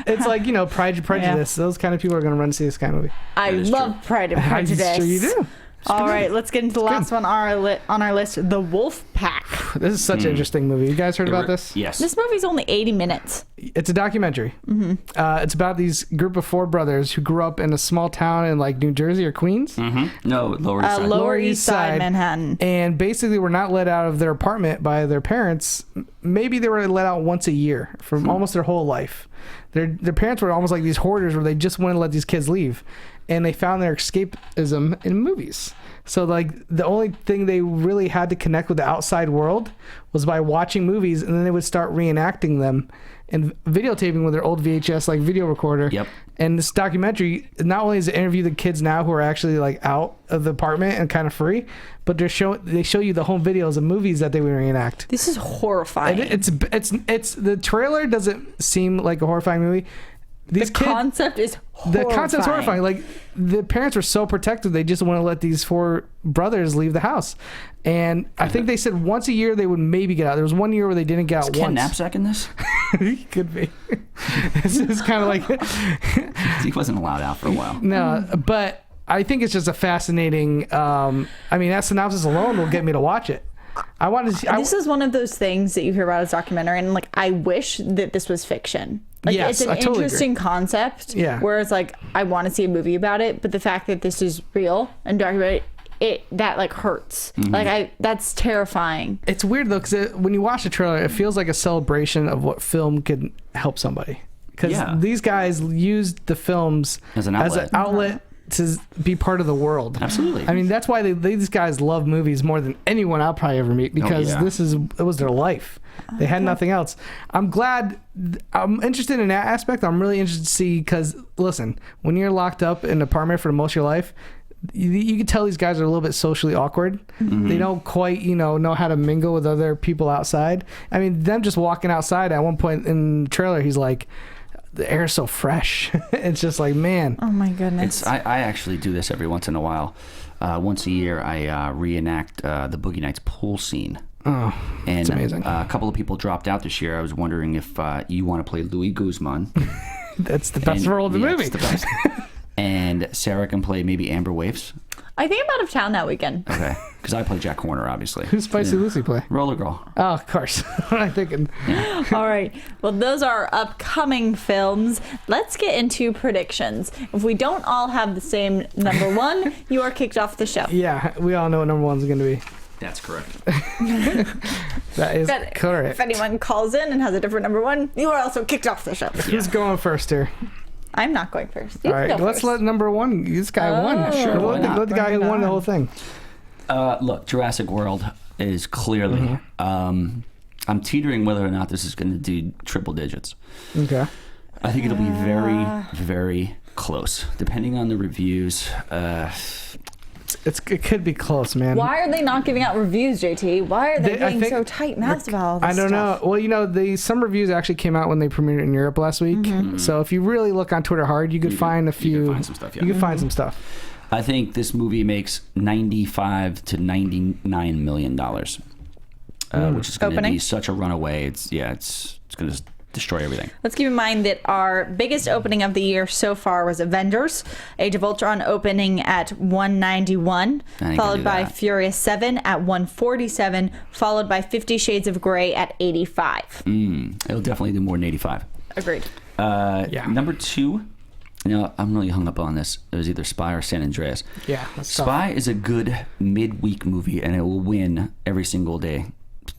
It's like, Pride and Prejudice. Yeah. Those kind of people are going to run to see this kind of movie. I love Pride and Prejudice. Sure you do. All right, let's get into the last one on our list, The Wolf Pack. This is such an interesting movie. You guys heard about this? Yes. This movie's only 80 minutes. It's a documentary. It's about these group of 4 brothers who grew up in a small town in like New Jersey or Queens. No, Lower East Side. Lower East Side, Manhattan. And basically were not let out of their apartment by their parents. Maybe they were let out once a year from almost their whole life. Their parents were almost like these hoarders where they just wouldn't let these kids leave. And they found their escapism in movies. So like the only thing they really had to connect with the outside world was by watching movies, and then they would start reenacting them and videotaping with their old VHS like video recorder. Yep. And this documentary not only does it interview the kids now who are actually like out of the apartment and kind of free, but they show you the home videos of movies that they would reenact. This is horrifying. And it's the trailer doesn't seem like a horrifying movie. These kids, concept is horrifying. the concept's horrifying. Like the parents were so protective, they just want to let these 4 brothers leave the house. And I think they said once a year they would maybe get out. There was one year where they didn't get out Ken once. Knapsack in this? He could be. This is kind of like He wasn't allowed out for a while. no, but I think it's just a fascinating. That synopsis alone will get me to watch it. I want to see. This is one of those things that you hear about as documentary, and like I wish that this was fiction. Like Yes, it's I an totally interesting concept. Yeah. Where it's like I want to see a movie about it, but the fact that this is real and documented, that like hurts. Like that's terrifying. It's weird though, because when you watch the trailer, it feels like a celebration of what film could help somebody. Because these guys used the films As an outlet. to be part of the world. Absolutely. I mean, that's why these guys love movies more than anyone I'll probably ever meet, because it was their life. They had nothing else. I'm interested in that aspect. I'm really interested to see, because listen, when you're locked up in an apartment for most of your life, you can tell these guys are a little bit socially awkward. They don't quite, know how to mingle with other people outside. I mean, them just walking outside at one point in the trailer, he's like, the air is so fresh. It's just like, man. Oh my goodness. I actually do this every once in a while. Once a year, I reenact the Boogie Nights pool scene. Oh, and that's amazing. A couple of people dropped out this year. I was wondering if you want to play Louis Guzman. That's the best role of the movie. It's the best. And Sarah can play maybe Amber Waves. I think I'm out of town that weekend. Okay. Because I play Jack Horner, obviously. Who's Spicy Lucy play? Roller Girl. Oh, of course. What am I thinking? All right. Well, those are upcoming films. Let's get into predictions. If we don't all have the same number one, you are kicked off the show. Yeah, we all know what number one's going to be. That's correct. That is But correct. if anyone calls in and has a different number one, you are also kicked off the show. Who's going first here? I'm not going first. You All can right, go let's first. let number one. This guy won. Sure, why not? Let the guy who Bring it won the on. whole thing. Look, Jurassic World is clearly... I'm teetering whether or not this is going to do triple digits. Okay. I think it'll be very, very close. Depending on the reviews... It could be close, man. Why are they not giving out reviews, JT? Why are they I being think- so tight-mouthed about all this I don't stuff? know. Well, some reviews actually came out when they premiered in Europe last week. So if you really look on Twitter hard, you could find a few. You can find some stuff, yeah. You can find some stuff. I think this movie makes $95 to $99 million, which is going to Opening? be such a runaway. It's going to destroy everything. Let's keep in mind that our biggest opening of the year so far was Avengers. Age of Ultron opening at 191, I think followed do by that. Furious 7 at 147, followed by 50 Shades of Grey at 85. It'll definitely do more than 85. Agreed. Number 2, I'm really hung up on this. It was either Spy or San Andreas. Yeah. That's tough. Spy is a good midweek movie, and it will win every single day,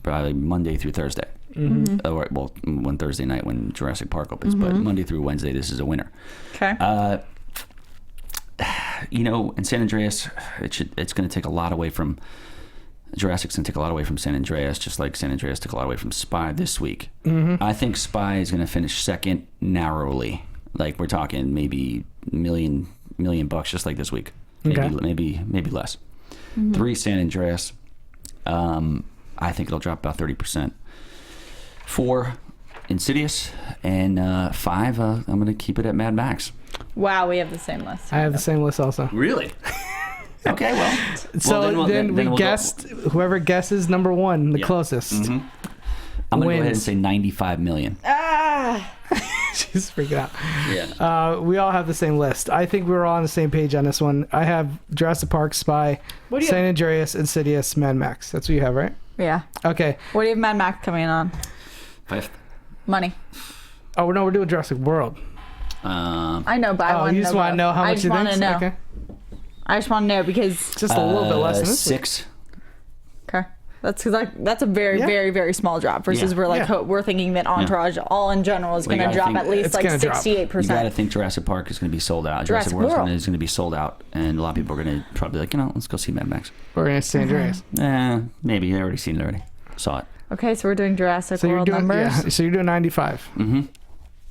probably Monday through Thursday. Or, well, one Thursday night when Jurassic Park opens, but Monday through Wednesday, this is a winner. Okay. In San Andreas, it's going to take a lot away from Jurassic's going to take a lot away from San Andreas, just like San Andreas took a lot away from Spy this week. I think Spy is going to finish second narrowly. Like, we're talking maybe million bucks, just like this week. Maybe less. 3, San Andreas. I think it'll drop about 30%. 4, Insidious, and 5, I'm going to keep it at Mad Max. Wow, we have the same list. I have the same list also. Really? Okay, well. So then we guessed, whoever guesses number one, the closest. I'm going to go ahead and wins. say $95 million. She's freaking out. Yeah. We all have the same list. I think we're all on the same page on this one. I have Jurassic Park, Spy, What do you San Andreas, Insidious, Mad Max. That's what you have, right? Yeah. Okay. What do you have Mad Max coming in on? 5th. Money. Oh, no, we're doing Jurassic World. I know, but I want to know. You just want to know how I much just you want think? to know. Okay. I just want to know because Just a little bit less than this. 6. okay, that's because that's a very, Yeah. very, very small drop. Versus Yeah. we're like Yeah. we're thinking that Entourage all in general is Well, going you to gotta drop think at least it's like gonna drop. 68%. You got to think Jurassic Park is going to be sold out. Jurassic World World. is going to be sold out. And a lot of people are going to probably be like, let's go see Mad Max. We're going to San Andreas. Maybe. I already seen it already. Saw it. Okay, so we're doing Jurassic So you're World doing, numbers. yeah, so you're doing 95. Mm-hmm.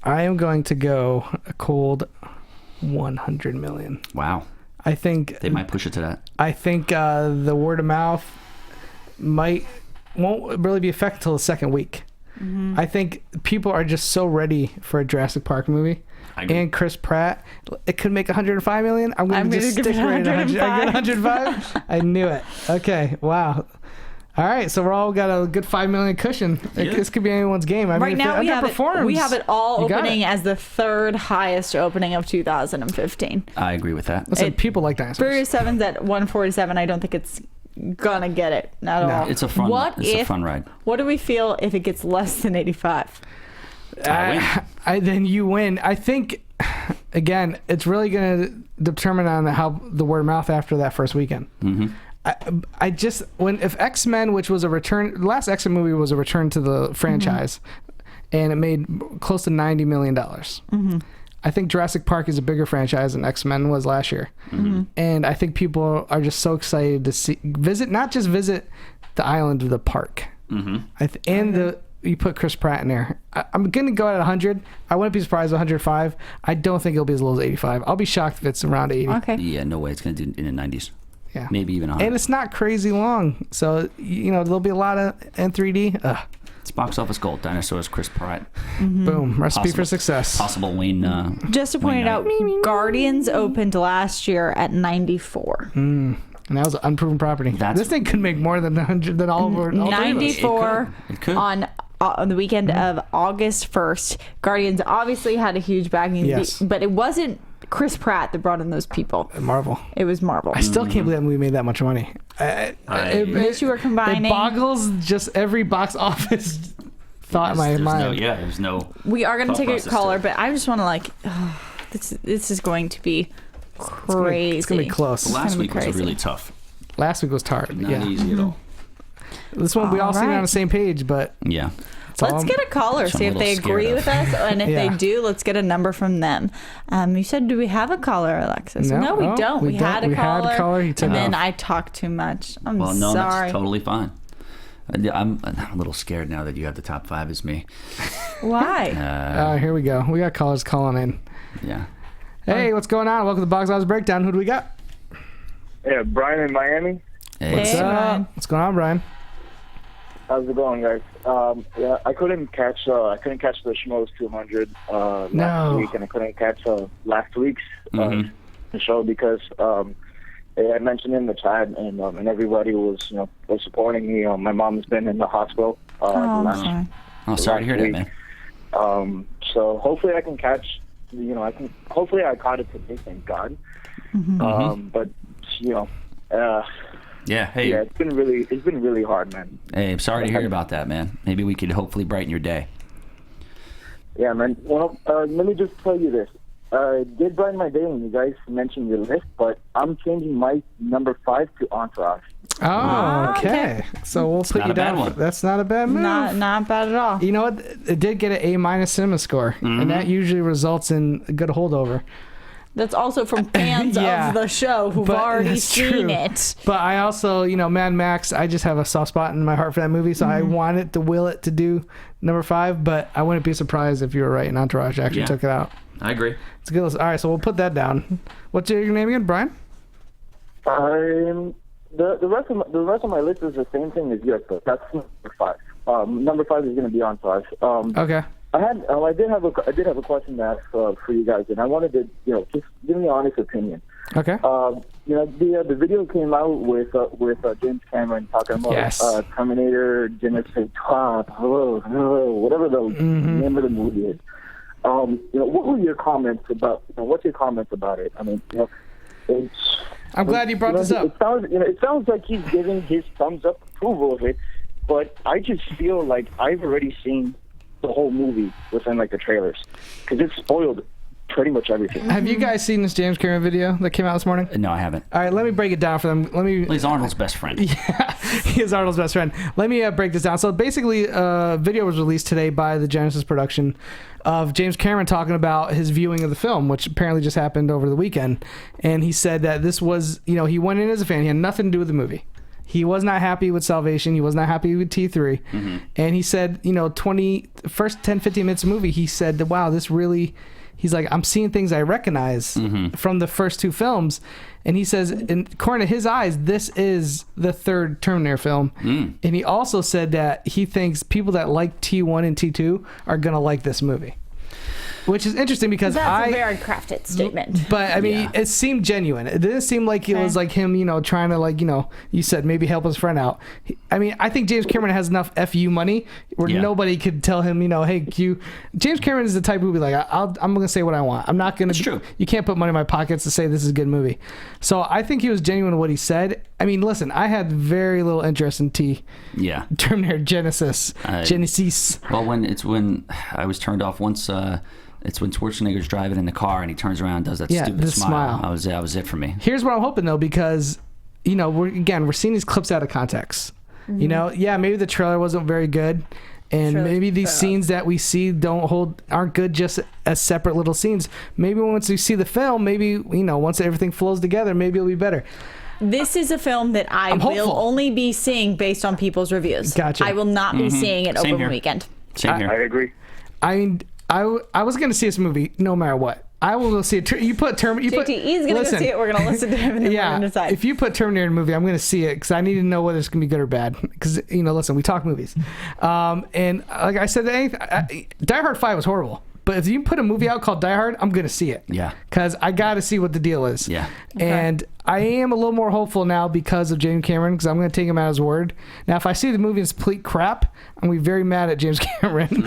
I am going to go a cold 100 million. Wow. I think They might push it to that. I think the word of mouth won't really be effective till the second week. I think people are just so ready for a Jurassic Park movie. I agree. And Chris Pratt, it could make 105 million. I'm going I'm to gonna just give stick it right at 100. I get 105. 105. I knew it. Okay. Wow. All right, so we're all got a good 5 million cushion. Yeah. This could be anyone's game. I mean, Right if now it we have underperforms, it all you got opening it. as the third highest opening of 2015. I agree with that. Listen, people like dinosaurs. Furious 7's at 147. I don't think it's gonna get it at all. It's a fun What fun ride. What do we feel if it gets less than 85? Then you win. I think, again, it's really going to determine on how the word of mouth after that first weekend. Mm-hmm. I just if X-Men, which was a return, the last X-Men movie was a return to the franchise, and it made close to $90 million. I think Jurassic Park is a bigger franchise than X-Men was last year, and I think people are just so excited to not just visit the island of the park, and you put Chris Pratt in there. I'm going to go at 100. I wouldn't be surprised at 105. I don't think it'll be as low as 85. I'll be shocked if it's around 80. Okay. Yeah, no way. It's going to do in the 90s. Yeah. Maybe even 100. And it's not crazy long. So, there'll be a lot of in 3D. It's box office gold. Dinosaurs, Chris Pratt. Boom. Recipe for success. Possible Wayne. Just to point it out, Guardians opened last year at 94. And that was an unproven property. This thing could make more than 100 than all of our 94 It could. on the weekend of August 1st. Guardians obviously had a huge backing, Yes. but it wasn't Chris Pratt that brought in those people. Marvel. It was Marvel. I still can't believe that movie made that much money. Wish you were combining. It boggles just every box office thought in my mind. There's no. We are going to thought take a process caller, to it. but I just want to this is going to be crazy. It's going to be close. Last gonna be week was crazy. really tough. Last week was hard. Not easy at all. This one we all seem right. on the same page, but Yeah. Let's get a caller, Which I'm see a if they little agree scared with of. us, and if Yeah. they do, let's get a number from them. You said, do we have a caller, Alexis? No, we oh, don't. we We had don't. a We had a caller, caller, he took and then off. I talked too much. I'm Well, no, sorry. that's totally fine. I'm a little scared now that you have the top 5 as me. Why? here we go. We got callers calling in. Yeah. Hey, what's going on? Welcome to the Box Office Breakdown. Who do we got? Yeah, Brian in Miami. What's Hey, up? Brian. What's going on, Brian? How's it going, guys? Yeah, I couldn't catch the Schmoes 200 last week, and I couldn't catch last week's show because they had mentioned in the chat, and everybody was supporting me. My mom's been in the hospital. Sorry. Oh, sorry to hear that, man. So hopefully I can catch. Hopefully I caught it today. Thank God. But Yeah. Hey. yeah, it's been really hard, man. Hey, I'm sorry to hear about that, man. Maybe we could hopefully brighten your day. Yeah, man. Well, let me just tell you this. It did brighten my day when you guys mentioned your list, but I'm changing my number 5 to Entourage. Oh, okay. okay. So we'll put not you a bad down. one. That's not a bad move. Not bad at all. You know what? It did get an A- cinema score, and that usually results in a good holdover. That's also from fans Yeah. of the show who've But already that's seen true. it. But I also, Mad Max, I just have a soft spot in my heart for that movie, so I wanted to will it to do number 5, but I wouldn't be surprised if you were right and Entourage actually took it out. I agree. It's a good list. All right, so we'll put that down. What's your name again, Brian? The rest of my list is the same thing as yours, but that's number 5. Number 5 is going to be Entourage. Okay. I did have a question to ask for you guys, and I wanted to just give me an honest opinion. Okay. The video came out with James Cameron talking about Yes. Terminator, Genesis, whatever the name of the movie is. What were your comments about? What's your comments about it? I mean, it's. I'm glad you brought this up. It sounds like he's giving his thumbs up approval of it, but I just feel like I've already seen the whole movie within the trailers because it spoiled pretty much everything. Have you guys seen this James Cameron video that came out this morning? No, I haven't. All right, let me break it down for them. He's Arnold's best friend. Yeah, he is Arnold's best friend. Let me break this down. So basically, a video was released today by the Genesis production of James Cameron talking about his viewing of the film, which apparently just happened over the weekend. And he said that this was, he went in as a fan. He had nothing to do with the movie. He was not happy with Salvation. He was not happy with T3. And he said, first 10, 15 minutes of the movie, he said that, wow, this really... He's like, I'm seeing things I recognize from the first 2 films. And he says, according to his eyes, this is the 3rd Terminator film. And he also said that he thinks people that like T1 and T2 are going to like this movie. Which is interesting because That's a very crafted statement. But I mean, it seemed genuine. It didn't seem like it was like him, trying to you said maybe help his friend out. I mean, I think James Cameron has enough FU money where nobody could tell him, hey, James Cameron is the type who would be like, I'm going to say what I want. I'm not going to. True. You can't put money in my pockets to say this is a good movie. So I think he was genuine in what he said. I mean, listen, I had very little interest in Terminator Genesis. Well, when I was turned off once. It's when Schwarzenegger's driving in the car and he turns around and does that stupid smile. That was it for me. Here's what I'm hoping though, because we're seeing these clips out of context. Maybe the trailer wasn't very good, and maybe these scenes that we see aren't good just as separate little scenes. Maybe once we see the film, maybe once everything flows together, maybe it'll be better. This is a film that I I'm will hopeful. only be seeing based on people's reviews. Gotcha. I will not be seeing it Same over here. the weekend. Same I here. agree. I was going to see this movie no matter what. I will go see it. You put Terminator. JTE's going to go see it. We're going to listen to him and then we're going to decide. If you put Terminator in a movie, I'm going to see it because I need to know whether it's going to be good or bad. Because, listen, we talk movies. And like I said, Die Hard 5 was horrible. But if you put a movie out called Die Hard, I'm going to see it. Yeah. Because I got to see what the deal is. Yeah. And I am a little more hopeful now because of James Cameron, because I'm going to take him at his word. Now, if I see the movie is complete crap, I'm going to be very mad at James Cameron.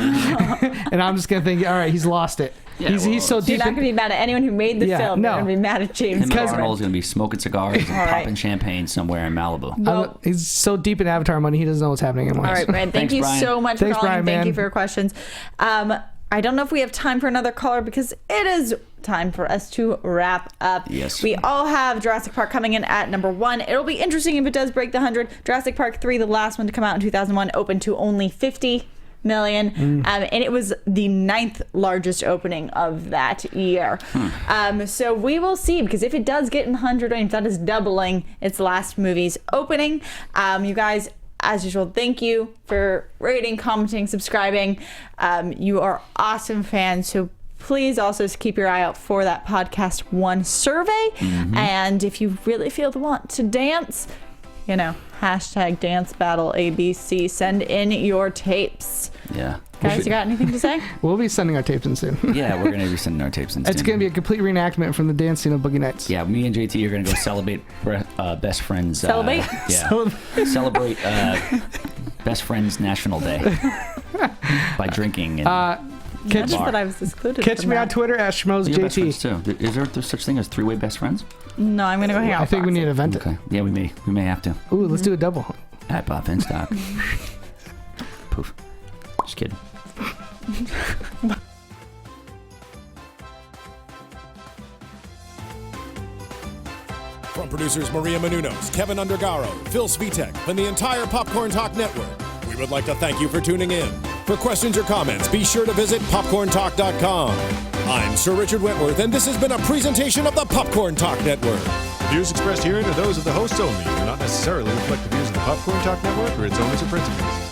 And I'm just going to think, all right, he's lost it. Yeah, he's so You're deep. not going to be mad at anyone who made the film. no. You're going to be mad at James Him and Cameron. Arnold's going to be smoking cigars and popping champagne somewhere in Malibu. He's so deep in Avatar money, he doesn't know what's happening anymore. All right, Brian. Thank Thanks, you Brian. so much Thanks, for calling. Brian, Thank man. you for your questions. I don't know if we have time for another caller because it is time for us to wrap up. Yes. We all have Jurassic Park coming in at number 1. It'll be interesting if it does break the 100. Jurassic Park 3, the last one to come out in 2001, opened to only 50 million, and it was the 9th largest opening of that year. So we will see, because if it does get in the 100 range, that is doubling its last movie's opening. You guys, as usual, thank you for rating, commenting, subscribing. You are awesome fans, so please also keep your eye out for that Podcast One survey. And if you really feel the want to dance, hashtag dance battle ABC, send in your tapes. Yeah. Guys, you got anything to say? We'll be sending our tapes in soon. Yeah, we're going to be sending our tapes in. It's going to be a complete reenactment from the dance scene of Boogie Nights. Yeah, me and JT are going to go celebrate Best Friends. Celebrate? Yeah. Celebrate Best Friends National Day by drinking and Catch that I was excluded. Catch from me that. on Twitter at You're best friends SchmoesJT. too. Is there such thing as three-way best friends? No, I'm gonna go hang out. I think we with need to event Okay. Yeah, we may have to. it. Ooh, let's do a double. At Bob Finstock. Poof. Just kidding. From producers Maria Menounos, Kevin Undergaro, Phil Svitek, and the entire Popcorn Talk Network, we would like to thank you for tuning in. For questions or comments, be sure to visit popcorntalk.com. I'm Sir Richard Wentworth, and this has been a presentation of the Popcorn Talk Network. The views expressed herein are those of the hosts only and do not necessarily reflect the views of the Popcorn Talk Network or its owners or principals.